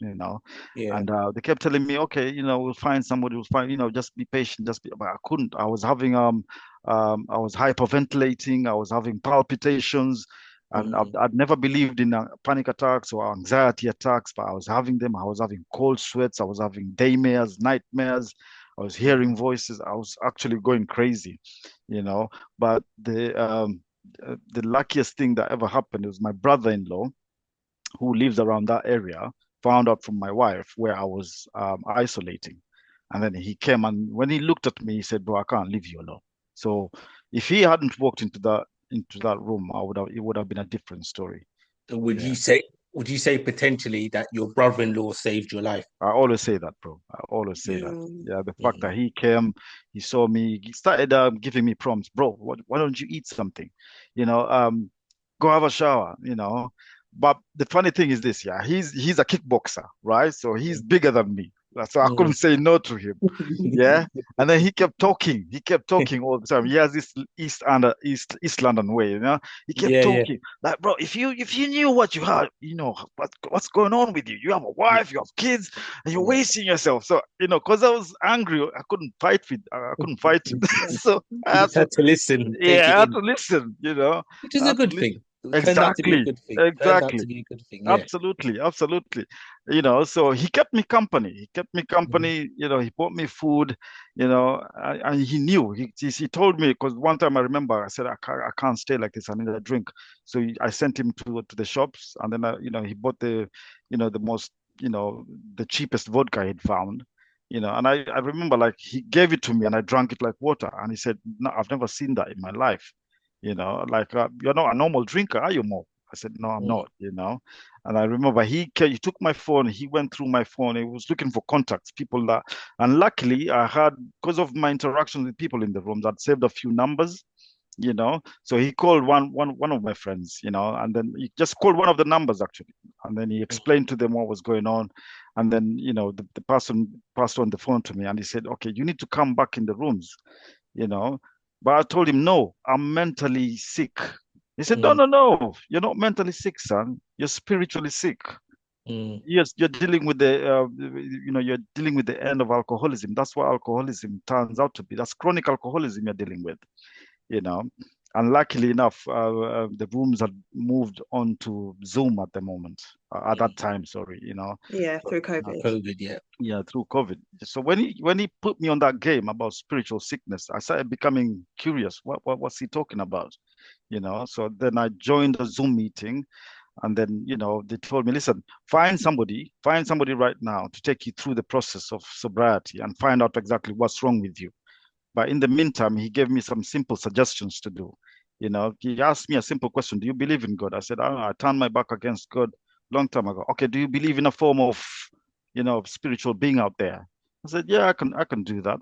Yeah. And they kept telling me, okay, we'll find somebody, we'll find, just be patient, but I couldn't. I was hyperventilating, I was having palpitations, and Mm, I'd never believed in panic attacks or anxiety attacks, but I was having them. I was having cold sweats, I was having daymares, nightmares, I was hearing mm, voices, I was actually going crazy, you know. But the luckiest thing that ever happened was my brother-in-law, who lives around that area, found out from my wife where I was isolating. And then he came, and when he looked at me, he said, "Bro, I can't leave you alone." So if he hadn't walked into that room, it would have been a different story. Would Yeah. you say would you say potentially that your brother-in-law saved your life? I always say that, bro. I always say that. Mm. Yeah, the fact that Mm, he came, he saw me, he started giving me prompts, bro. Why don't you eat something? You know, um, Go have a shower. But the funny thing is this, yeah, he's a kickboxer, right? So he's bigger than me. So I couldn't mm. say no to him. Yeah. And then he kept talking. He kept talking all the time. He has this East London way, He kept Yeah, yeah, talking. Like, bro, if you knew what you had, what's going on with you. You have a yeah, wife, you have kids, and you're yeah. wasting yourself. So, because I was angry, I couldn't fight him. So I You had just to, had to listen, take yeah, it I had in, to listen, which is I a had to good listen. thing. It turned out to be a Exactly. good thing. Turned out to Exactly. be a good thing. Yeah. Absolutely, absolutely. So he kept me company. He kept me Mhm. company. He bought me food. And he knew. He told me because one time I remember I said I can't stay like this. I need a drink. So I sent him to the shops, and then he bought the most you know the cheapest vodka he'd found. And I remember like he gave it to me and I drank it like water. And he said, "No, I've never seen that in my life. Like you're not a normal drinker, are you, Mo?" I said, "No, I'm Mm. not. And I remember he took my phone, he went through my phone, he was looking for contacts, and luckily I had, because of my interactions with people in the rooms, I'd saved a few numbers. So he called one of my friends, and then he just called one of the numbers actually. And then he explained to them what was going on. And then, the person passed on the phone to me and he said, "Okay, you need to come back in the rooms, you know. But I told him, no, I'm mentally sick." He said, "No, Mm. no, no, you're not mentally sick, son. You're spiritually sick. Mm. Yes, you're dealing with the end of alcoholism. That's what alcoholism turns out to be. That's chronic alcoholism you're dealing with, you know." And luckily enough, the rooms had moved on to Zoom at the moment, at that Mm. time, sorry. Yeah, So, through COVID. COVID, yeah. yeah, through COVID. So when he put me on that game about spiritual sickness, I started becoming curious. What's he talking about? So then I joined a Zoom meeting, and then they told me, "Listen, find somebody right now to take you through the process of sobriety and find out exactly what's wrong with you." But in the meantime, he gave me some simple suggestions to do. He asked me a simple question: "Do you believe in God?" I said, "I turned my back against God long time ago." "Okay, do you believe in a form of, spiritual being out there?" I said, "Yeah, I can do that."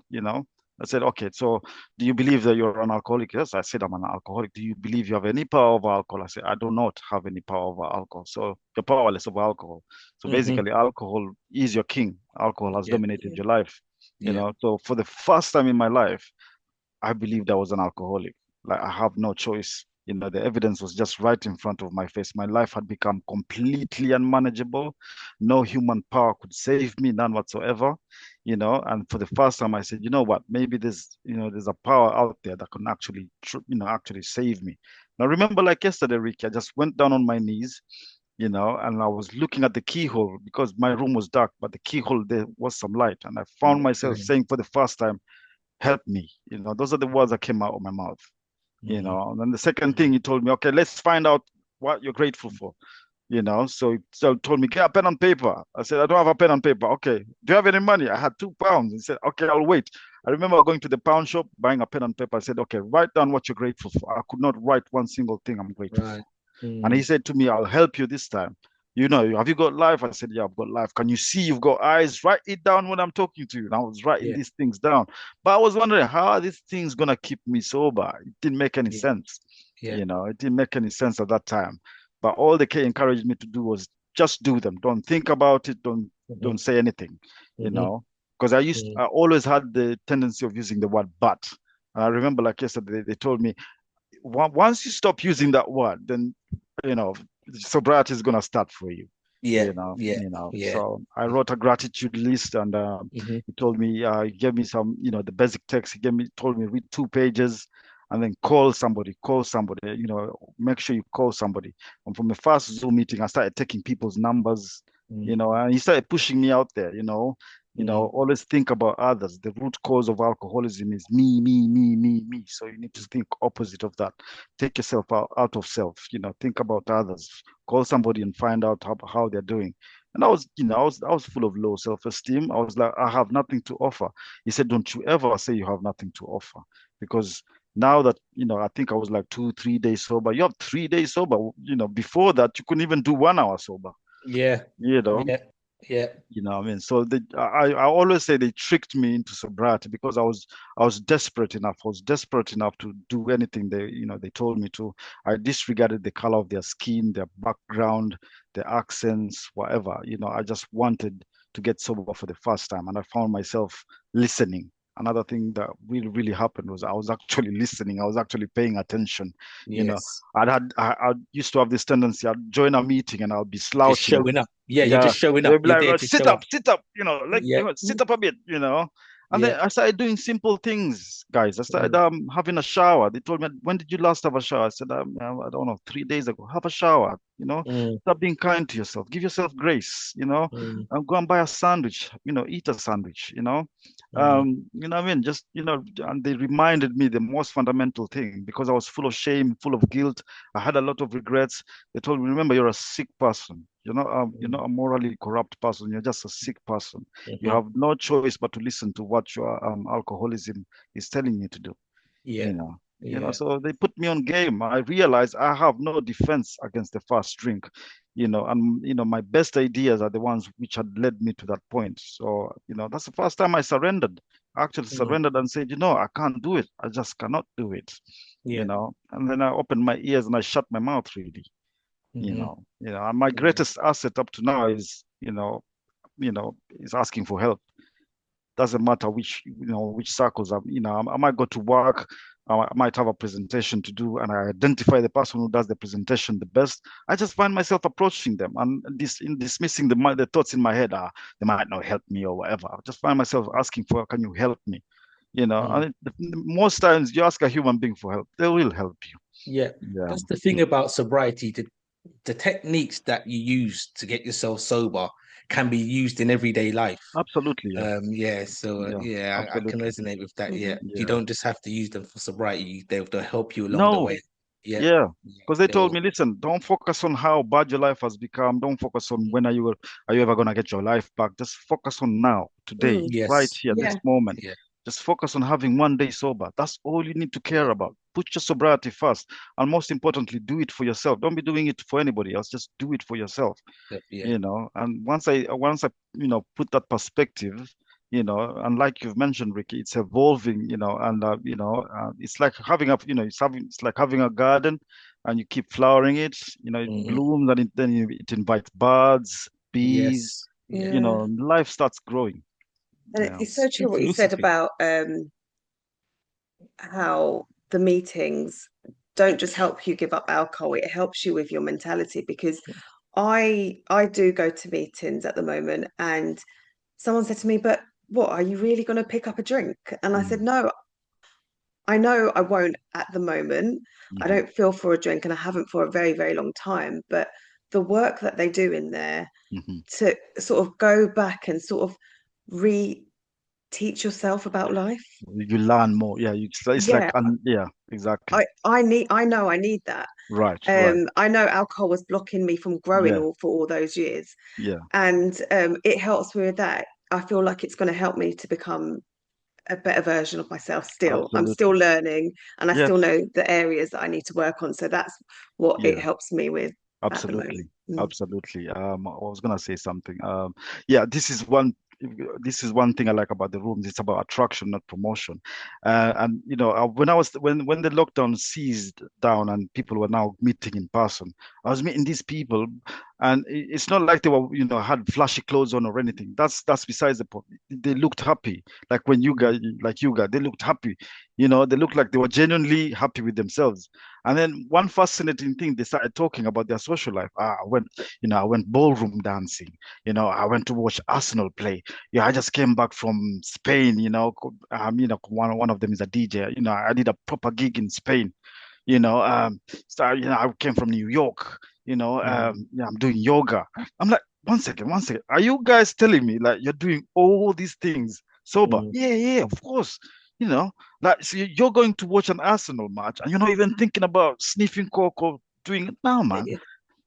I said, "Okay, so do you believe that you're an alcoholic?" "Yes." I said, "I'm an alcoholic." "Do you believe you have any power over alcohol?" I said, "I do not have any power over alcohol." "So you're powerless over alcohol." So Hmm. basically, alcohol is your king. Alcohol has Yeah, dominated Yeah. your life. yeah. So for the first time in my life, I believed I was an alcoholic. Like I have no choice. The evidence was just right in front of my face. My life had become completely unmanageable. No human power could save me, none whatsoever. And for the first time I said, "You know what? Maybe there's a power out there that can actually save me." Now remember, like yesterday, Ricky, I just went down on my knees, and I was looking at the keyhole because my room was dark, but the keyhole there was some light. And I found myself Mm. saying for the first time, "Help me." Those are the words that came out of my mouth. Mm. And then the second thing Mm. he told me, "Okay, let's find out what you're grateful for." So he told me, get a pen and paper. I said, I don't have a pen and paper. Okay. Do you have any money? I had £2. He said, okay, I'll wait. I remember going to the pound shop, buying a pen and paper. I said, okay, write down what you're grateful for. I could not write one single thing I'm grateful Right. for. And he said to me, I'll help you this time. Have you got life? I said, yeah, I've got life. Can you see you've got eyes? Write it down when I'm talking to you. And I was writing Yeah. these things down. But I was wondering, how are these things going to keep me sober? It didn't make any Yeah. sense. Yeah. It didn't make any sense at that time. But all the K encouraged me to do was just do them. Don't think about it. Don't say anything, because I always had the tendency of using the word but. And I remember, like yesterday, they told me, once you stop using that word, then sobriety is gonna start for you. Yeah. Yeah. Yeah. So I wrote a gratitude list, and he told me, he gave me some, the basic text. Told me read 2 pages, and then call somebody. Make sure you call somebody. And from the first Zoom meeting, I started taking people's numbers. And he started pushing me out there. Always think about others. The root cause of alcoholism is me, me, me, me, me. So you need to think opposite of that. Take yourself out of self. Think about others. Call somebody and find out how they're doing. And I was full of low self-esteem. I was like, I have nothing to offer. He said, don't you ever say you have nothing to offer, because now that I think I was like 2 3 days sober. You have 3 days sober. Before that you couldn't even do 1 hour sober. Yeah. Yeah. Yeah. What I mean? So I always say they tricked me into sobriety, because I was desperate enough. I was desperate enough to do anything they told me to. I disregarded the color of their skin, their background, their accents, whatever. I just wanted to get sober for the first time, and I found myself listening. Another thing that really, really happened was I was actually listening. I was actually paying attention. Yes. I used to have this tendency. I'd join a meeting and I'll be Just slouching. showing up. Yeah, you're Yeah, just showing up. they'll be You're like, there "Oh, to sit show up. up, sit up, Yeah. sit up a bit, And Yeah. then I started doing simple things, guys. I started Mm. having a shower. They told me, when did you last have a shower? I said, I don't know, 3 days ago. Have a shower, Mm. Stop being kind to yourself. Give yourself grace, Mm. and go and buy a sandwich, eat a sandwich, Mm. what I mean? Just, and they reminded me the most fundamental thing, because I was full of shame, full of guilt. I had a lot of regrets. They told me, remember, you're a sick person. You're Mm. not a morally corrupt person. You're just a sick person. You Mhm. have no choice but to listen to what your alcoholism is telling you to do. Yeah. Yeah. So they put me on game. I realized I have no defense against the first drink. And my best ideas are the ones which had led me to that point. So that's the first time I surrendered. I actually Mm. surrendered and said, I can't do it. I just cannot do it. Yeah. And then I opened my ears and I shut my mouth, really. Mhm. And my Yeah. greatest asset up to now is is asking for help. Doesn't matter which circles I might go to work. I might have a presentation to do, and I identify the person who does the presentation the best. I just find myself approaching them and dismissing the thoughts in my head. They might not help me or whatever. I just find myself asking for, can you help me? Mm. Most times you ask a human being for help, they will help you. Yeah. Yeah. That's the thing about sobriety. The techniques that you use to get yourself sober can be used in everyday life. Absolutely, yeah. Yeah, so Yeah, yeah, I can absolutely. resonate with that. Yeah, you Yeah. don't just have to use them for sobriety; they'll help you along the No, way. Yeah, yeah. yeah, Because they told they'll. me, listen, don't focus on how bad your life has become. Don't focus on Mhm. when are you ever gonna get your life back. Just focus on now, today, right Yes, here, this Yeah. moment. yeah, Just focus on having one day sober. That's all you need to yeah, care about. Put your sobriety first. And most importantly, do it for yourself. Don't be doing it for anybody else. Just do it for yourself. yeah. And once I put that perspective, and like you've mentioned, Ricky, it's evolving, and it's like having it's like having a garden, and you keep flowering it, it Hmm. blooms, and it invites birds, bees, Yes, yeah, life starts growing. And Yeah. it's so it's true good what you said philosophy. about how the meetings don't just help you give up alcohol, it helps you with your mentality. Because I do go to meetings at the moment, and someone said to me, but what, are you really going to pick up a drink? And I said, Mm. no, I know I won't at the moment. I Mhm. don't feel for a drink, and I haven't for a very, very long time. But the work that they do in there Mhm. to sort of go back and sort of re teach yourself about life. You learn more. Yeah, it's like, Yeah, yeah, exactly. I know I need that. Right, right. I know alcohol was blocking me from growing Yeah, for all those years, yeah, and it helps me with that. I feel like it's going to help me to become a better version of myself. Still, I'm still absolutely. learning, and I Yeah, still know the areas that I need to work on. So that's what it yeah. helps me with at the Absolutely, moment. Mm. absolutely. I was gonna say something. Yeah, this is one thing I like about the rooms. It's about attraction, not promotion. And when the lockdown ceased down and people were now meeting in person, I was meeting these people, and it's not like they were, had flashy clothes on or anything. That's besides the point. They looked happy, like you guys, they looked happy. They looked like they were genuinely happy with themselves. And then one fascinating thing, they started talking about their social life. I went ballroom dancing. I went to watch Arsenal play. Yeah, I just came back from Spain. One of them is a DJ. I did a proper gig in Spain. I came from New York. Yeah, I'm doing yoga. I'm like, one second, one second. Are you guys telling me like you're doing all these things sober? Mm. Yeah, yeah, of course. You know, like, so you're going to watch an Arsenal match and you're not even thinking about sniffing coke or doing it now, man.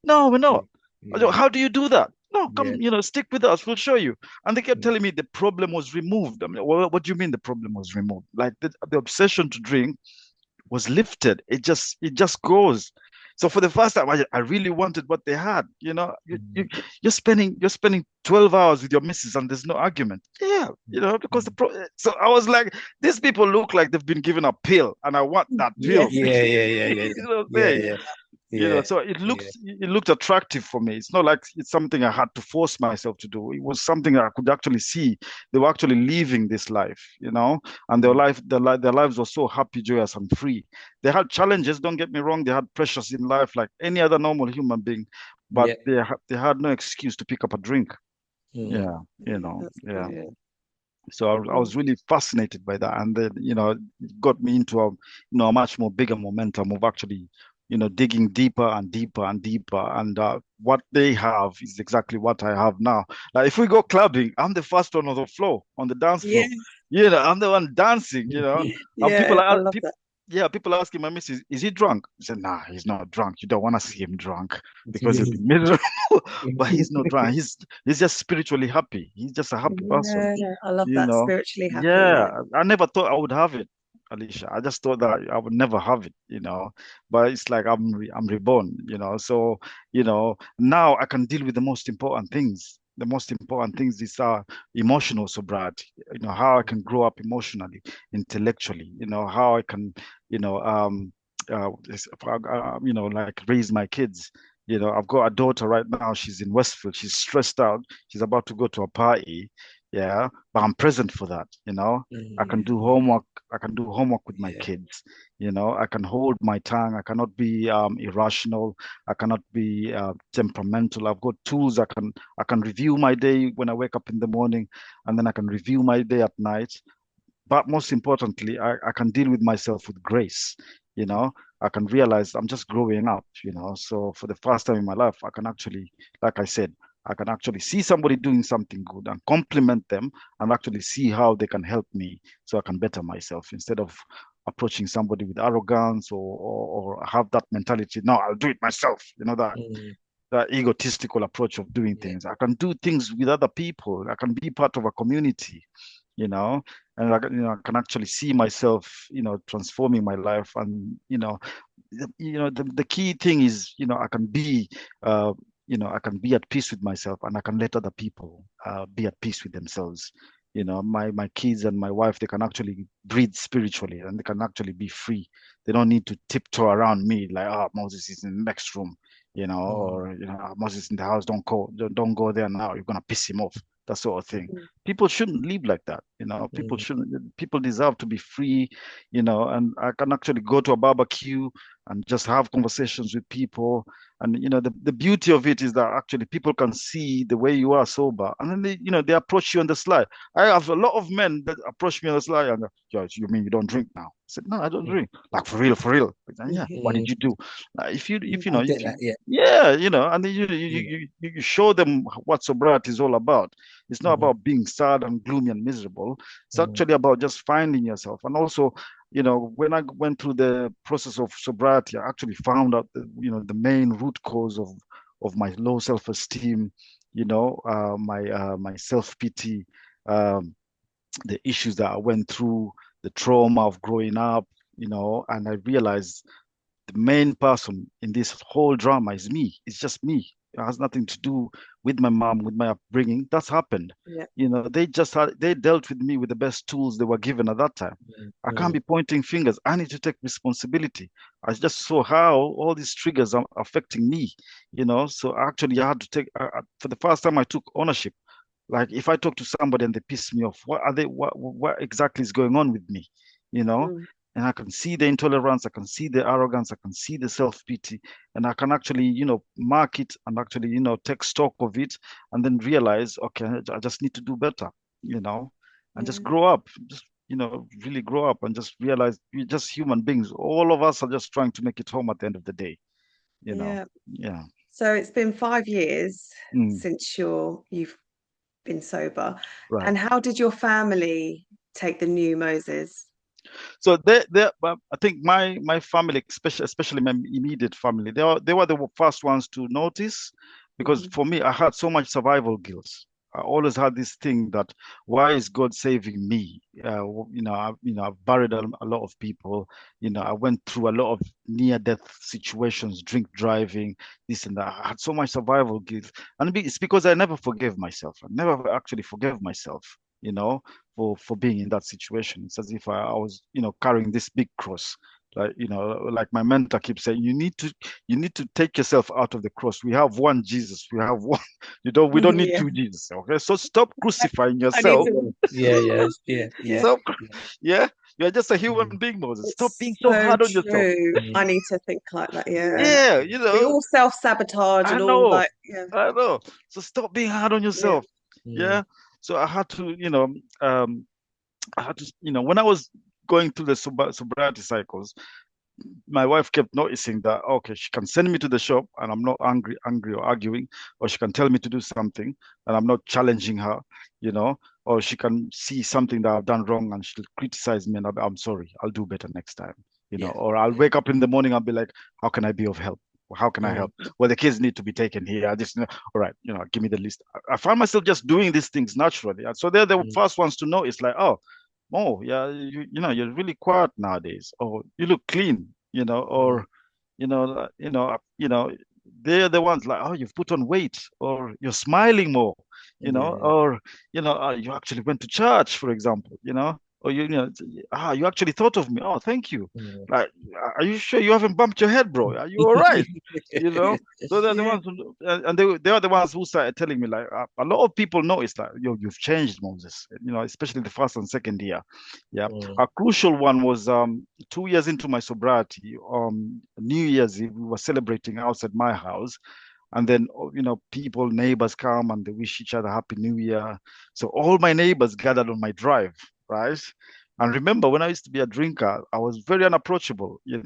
No, we're not. I go, Yeah, how do you do that? No, yeah. come, stick with us. We'll show you. And they kept Mm. telling me the problem was removed. I mean, what do you mean the problem was removed? Like the obsession to drink was lifted. It just goes. So for the first time, I really wanted what they had. Mm. You're spending 12 hours with your missus and there's no argument. Yeah, because Mm. so I was like, these people look like they've been given a pill, and I want that pill. Yes. Yeah, yeah, yeah, yeah, You know what I'm yeah, saying? yeah, yeah, So it yeah. looked attractive for me. It's not like it's something I had to force myself to do. It was something that I could actually see. They were actually living this life, and Mm. their lives were so happy, joyous, and free. They had challenges, don't get me wrong. They had pressures in life like any other normal human being, but Yeah. they had no excuse to pick up a drink. Mm. Yeah, Yeah, that's yeah. good. So I was really fascinated by that, and then it got me into a much more bigger momentum of actually digging deeper and deeper and deeper. And what they have is exactly what I have now. Like if we go clubbing, I'm the first one on the floor, on the dance floor. Yeah, I'm the one dancing. And yeah, I love that. yeah, people asking my missus, is he drunk? I said, nah, he's not drunk. You don't want to see him drunk because he'll be miserable. But he's not drunk. He's just spiritually happy. He's just a happy person. Yeah, I love You that. know, Spiritually happy. yeah, Yeah. I never thought I would have it, Alicia. I just thought that I would never have it. But it's like I'm reborn. So now I can deal with the most important things. The most important things is emotional sobriety. How I can grow up emotionally, intellectually. How I can, you know, um, like raise my kids. I've got a daughter right now. She's in Westfield. She's stressed out. She's about to go to a party. Yeah, but I'm present for that. I can Mm. do homework. I can do homework with my Yeah. kids. I can hold my tongue. I cannot be irrational. I cannot be temperamental. I've got tools. I can review my day when I wake up in the morning, and then I can review my day at night. But most importantly, I can deal with myself with grace. I can realize I'm just growing up. So for the first time in my life, I can actually, like I said, I can actually see somebody doing something good and compliment them and actually see how they can help me so I can better myself instead of approaching somebody with arrogance or have that mentality. No, I'll do it myself. Mm. That egotistical approach of doing Yeah. things. I can do things with other people. I can be part of a community, you know, and I can actually see myself, transforming my life. And the key thing is, uh, I can be at peace with myself, and I can let other people be at peace with themselves. My kids and my wife, they can actually breathe spiritually, and they can actually be free. They don't need to tiptoe around me like, oh, Moses is in the next room, Mm. or Moses in the house, don't go there now. You're gonna piss him off. That sort of thing. Mm. That's People shouldn't live like that. People Mm. shouldn't. People deserve to be free. And I can actually go to a barbecue and just have conversations with people. And the beauty of it is that actually people can see the way you are sober, and then they approach you on the sly. I have a lot of men that approach me on the sly and go, "Yo, you mean you don't drink now?" I said, "No, I don't drink." Like for real, for real. I said, yeah. What did Mm. you do? If you if you I know get if that. you Yeah. yeah, and then you, you Mm. you you you show them what sobriety is all about. It's not Mm. about being sad and gloomy and miserable. It's Mm. actually about just finding yourself. And also, when I went through the process of sobriety, I actually found out the main root cause of my low self-esteem, my self-pity, um, the issues that I went through, the trauma of growing up, and I realized the main person in this whole drama is me. It's just me. It has nothing to do with my mom, with my upbringing. That's happened. Yeah. They dealt with me with the best tools they were given at that time. I can't be pointing fingers. I need to take responsibility. I just saw how all these triggers are affecting me, So actually, I had to take, for the first time, I took ownership. Like if I talk to somebody and they piss me off, what exactly is going on with me? You know? Mm. And I can see the intolerance, I can see the arrogance, I can see the self-pity, and I can actually, mark it and actually, take stock of it and then realize, okay, I just need to do better, and just Yeah. grow up, just, really grow up and just realize we're just human beings. All of us are just trying to make it home at the end of the day, you know? Yeah. Yeah. So it's been 5 years Mm, since you've been sober. right. And how did your family take the new Moses? So I think my family, especially my immediate family, they were the first ones to notice, because Mhm. for me, I had so much survival guilt. I always had this thing that, why is God saving me? I've buried a lot of people. I went through a lot of near-death situations, drink driving, this and that. I had so much survival guilt, and it's because I never forgave myself. I never actually forgave myself. For being in that situation. It's as if I was, carrying this big cross. Like my mentor keeps saying, you need to take yourself out of the cross. We have one Jesus. We have one, we don't need Yeah. two Jesus. Okay. So stop crucifying I need yourself. to. Yeah. Stop, yeah. You're just a human Mm, being, Moses. Stop being It's so so hard on yourself. true. I mm, need to think like that. Yeah. Yeah, We all self-sabotage I and all know. like, yeah, I know. So stop being hard on yeah. yourself. mm, Yeah. So I had to, I had to, when I was going through the sobriety cycles, my wife kept noticing that, okay, she can send me to the shop and I'm not angry or arguing, or she can tell me to do something and I'm not challenging her, or she can see something that I've done wrong and she'll criticize me and I'm sorry, I'll do better next time, yeah. or I'll wake up in the morning, I'll be like, how can I be of help? How can I Mm, help? Well, the kids need to be taken here. I just, all right, give me the list. I find myself just doing these things naturally. So they're the mm, first ones to know. It's like, oh, yeah, you're really quiet nowadays. Or you look clean, or mm, they're the ones like, oh, you've put on weight, or you're smiling more, yeah. or you actually went to church, for example, or you actually thought of me. Oh, thank you. Mm. Like, are you sure you haven't bumped your head, bro? Are you all right? You know, so they're the Yeah. ones and they are the ones who started telling me, like, a lot of people noticed that, you've changed, Moses. Especially the first and second year. Yeah, Mm, a crucial one was 2 years into my sobriety. New Year's Eve, we were celebrating outside my house, and then, people, neighbors come and they wish each other Happy New Year. So all my neighbors gathered on my drive, right? And remember, when I used to be a drinker, I was very unapproachable, yeah,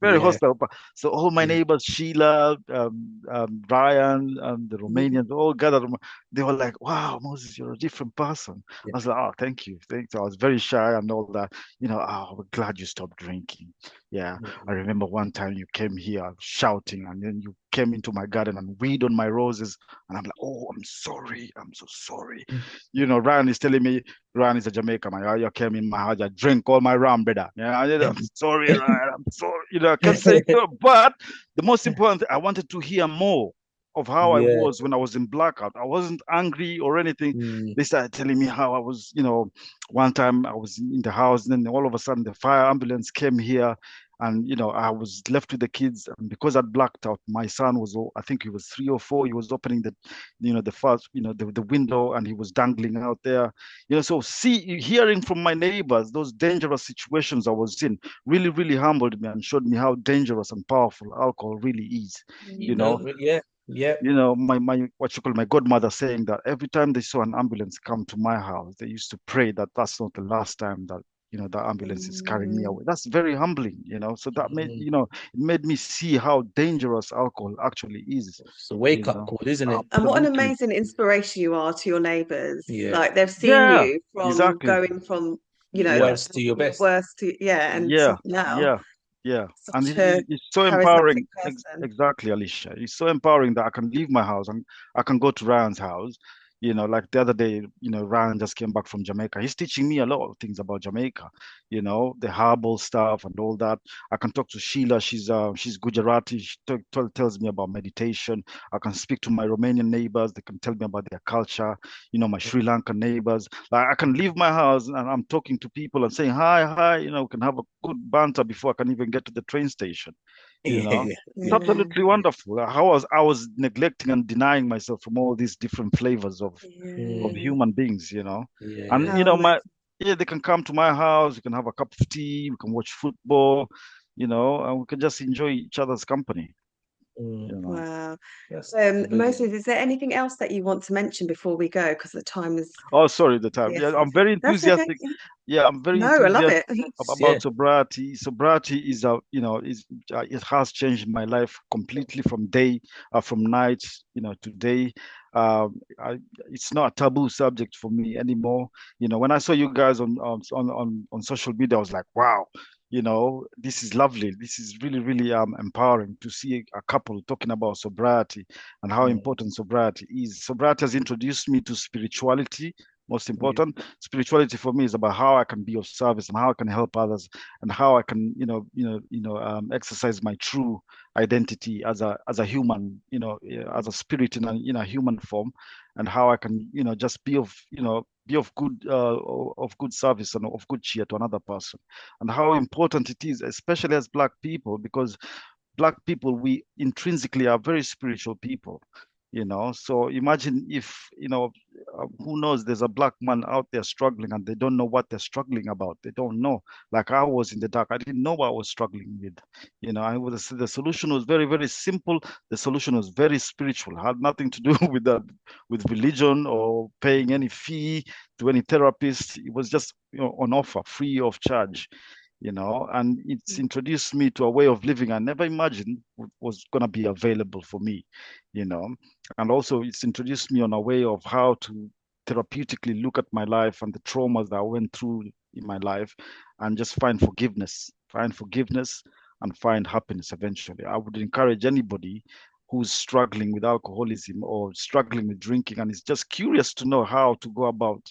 very yeah, hostile. So all my yeah, neighbors, Sheila, Brian, the Mhm. Romanians, all gathered. They were like, "Wow, Moses, you're a different person." yeah. I was like, "Oh, thank you, thanks." I was very shy and all that. Oh, we're glad you stopped drinking. Yeah, I Mm, remember one time you came here shouting, and then you came into my garden and weed on my roses, and I'm like, "Oh, I'm sorry, I'm so sorry." mm, Ryan is telling me, Ryan is a Jamaican man. You came in my house, you drink all my rum, brother. Yeah, I'm sorry, Ryan. I'm sorry. I kept saying no, but the most important thing, I wanted to hear more of how I yeah. was when I was in blackout. I wasn't angry or anything. Mm, They started telling me how I was, one time I was in the house, and then all of a sudden the fire ambulance came here, and I was left with the kids, and because I'd blacked out, my son was, I think he was 3 or 4. He was opening the first, the window, and he was dangling out there. So hearing from my neighbors those dangerous situations I was in really, really humbled me and showed me how dangerous and powerful alcohol really is. you You Mhm. know, know, yeah, yeah. my what you call my godmother saying that every time they saw an ambulance come to my house, they used to pray that that's not the last time that the ambulance is carrying me Mhm. away. That's very humbling. So that made Mm. it made me see how dangerous alcohol actually is. It's a wake up call, isn't it? And what an Absolutely. amazing inspiration you are to your neighbours. Yeah. Like they've seen Yeah, you from exactly. going from you know, Yeah. Worst to your your best. worst to, yeah, and Yeah, now yeah, yeah. And such a it's so charismatic empowering. person. Exactly, Alicia. It's so empowering that I can leave my house and I can go to Ryan's house. Like the other day, Ryan just came back from Jamaica. He's teaching me a lot of things about Jamaica, the herbal stuff and all that. I can talk to Sheila. She's Gujarati. She tells me about meditation. I can speak to my Romanian neighbors. They can tell me about their culture. My Sri Lankan neighbors. Like I can leave my house and I'm talking to people and saying hi, hi. We can have a good banter before I can even get to the train station. Yeah, It's yeah, Yeah, absolutely wonderful. How I was neglecting and denying myself from all these different flavors of yeah. mm, human beings. And yeah. How amazing. they can come to my house. We can have a cup of tea. We can watch football. And we can just enjoy each other's company. Mm, You know. Wow. that's Moses, brilliant. is there anything else that you want to mention before we go? Because the time is Oh, sorry, the time. the Yeah, I'm essence. very That's okay. enthusiastic. Yeah, I'm very No, I love enthusiastic it. Yeah. about sobriety. Sobriety is it has changed my life completely from night, to day. It's not a taboo subject for me anymore. When I saw you guys on social media, I was like, wow. This is lovely. This is really, really empowering to see a couple talking about sobriety and how Mm, important sobriety is. Sobriety has introduced me to spirituality. Most yeah. important, spirituality for me is about how I can be of service and how I can help others and how I can, exercise my true identity as a human, as a spirit in a human form, and how I can, just be of good service and of good cheer to another person, and how important it is, especially as Black people, because Black people, we intrinsically are very spiritual people. So imagine if, who knows, there's a Black man out there struggling and they don't know what they're struggling about. They don't know. Like I was in the dark. I didn't know what I was struggling with. The solution was very, very simple. The solution was very spiritual. It had nothing to do with religion or paying any fee to any therapist. It was just, on offer, free of charge. And it's introduced me to a way of living I never imagined was going to be available for me, you know. And also, it's introduced me on a way of how to therapeutically look at my life and the traumas that I went through in my life and just find forgiveness and find happiness eventually. I would encourage anybody who's struggling with alcoholism or struggling with drinking and is just curious to know how to go about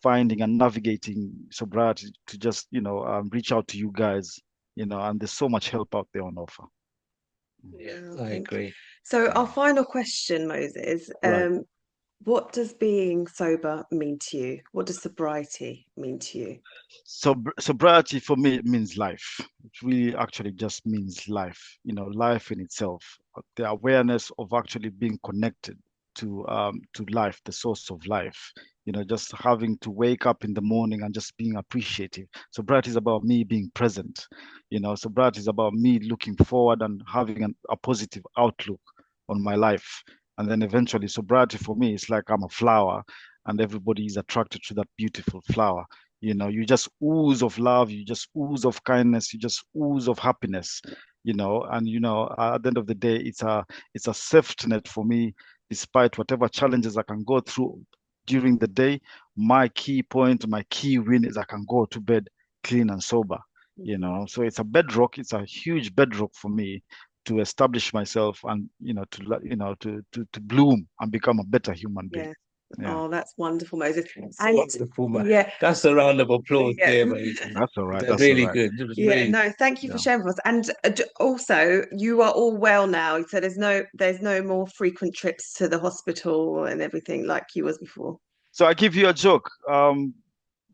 finding and navigating sobriety to just reach out to you guys, and there's so much help out there on offer. Yeah, Wow, I thank you. agree. So our Yeah. final question, Moses, Right. what does being sober mean to you? What does sobriety mean to you? So sobriety for me means life. It really actually just means life. Life in itself. The awareness of actually being connected to life, the source of life. Just having to wake up in the morning and just being appreciative. Sobriety is about me being present. Sobriety is about me looking forward and having a positive outlook on my life. And then eventually, sobriety for me is like I'm a flower, and everybody is attracted to that beautiful flower. You just ooze of love, you just ooze of kindness, you just ooze of happiness. And at the end of the day, it's a safety net for me, despite whatever challenges I can go through during the day. My key point, my key win is I can go to bed clean and sober. Mhm. So it's a bedrock, it's a huge bedrock for me to establish myself and to bloom and become a better human being. Yeah. Yeah. Oh, that's wonderful, Moses. It's And wonderful, man. yeah, That's a round of applause yeah. there, mate. That's all right. That's That's all really right. good. It was Yeah, really, no, thank you for Yeah. sharing with us. And also, you are all well now, so there's no more frequent trips to the hospital and everything like you was before. So I give you a joke.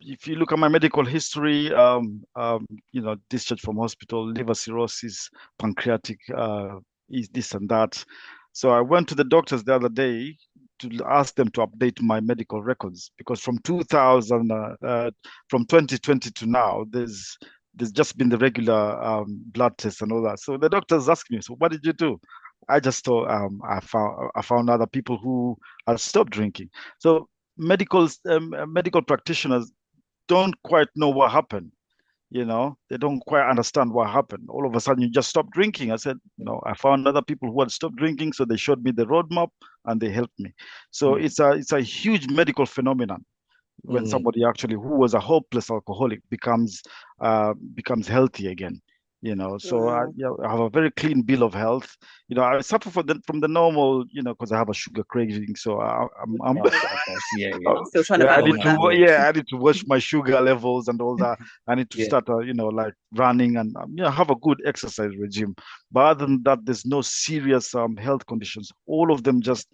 If you look at my medical history, discharge from hospital, liver cirrhosis, pancreatic, is this and that. So I went to the doctors the other day to ask them to update my medical records because from 2020 to now, there's just been the regular blood tests and all that. So the doctors asked me, so what did you do? I just thought I found other people who had stopped drinking. So medical practitioners don't quite know what happened. They don't quite understand what happened. All of a sudden, you just stop drinking. I said, I found other people who had stopped drinking, so they showed me the roadmap and they helped me. So mm, it's a huge medical phenomenon. when somebody actually who was a hopeless alcoholic becomes healthy again. So I have a very clean bill of health. I suffer from the normal, because I have a sugar craving. So I'm Still trying to battle with that. I need to watch my sugar levels and all that. I need to start, like running and have a good exercise regime. But other than that, there's no serious health conditions. All of them just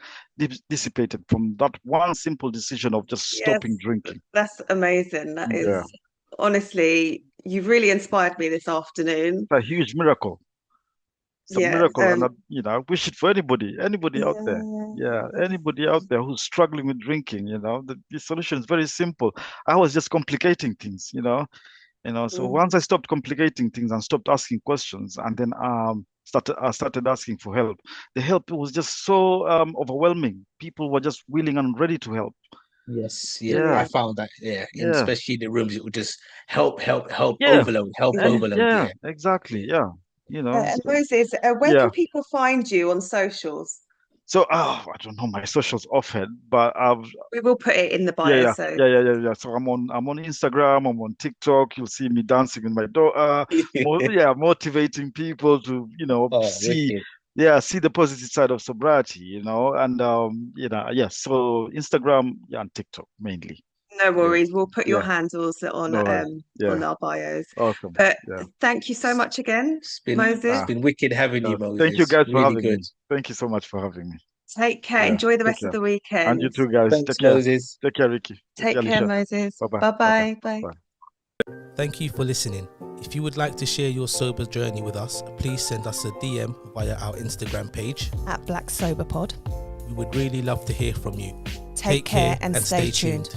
dissipated from that one simple decision of just stopping drinking. That's amazing. That is honestly, you've really inspired me this afternoon. It's a huge miracle. It's a miracle, and I wish it for anybody out there. Yeah, anybody out there who's struggling with drinking. The solution is very simple. I was just complicating things. So once I stopped complicating things and stopped asking questions, and then started asking for help, the help was just so overwhelming. People were just willing and ready to help. Yes, I found that, especially in the rooms, it would just help overload. Exactly, and Moses, where can people find you on socials? So, I don't know my socials offhand, but we will put it in the bio. Yeah. So I'm on Instagram, I'm on TikTok. You'll see me dancing with my daughter, motivating people to, see the positive side of sobriety, and so Instagram and TikTok mainly. No worries. We'll put your handles on our bios. Awesome. But thank you so much again, Moses. It's been wicked having you, Moses. Thank you guys for having me. Thank you so much for having me. Take care. Enjoy the rest of the weekend. And you too, guys. Thanks, Moses. Take care, Ricky. Take care, Moses. Bye-bye. Bye. Thank you for listening. If you would like to share your sober journey with us, please send us a DM via our Instagram page at Black Sober Pod. We would really love to hear from you. Take care and stay tuned.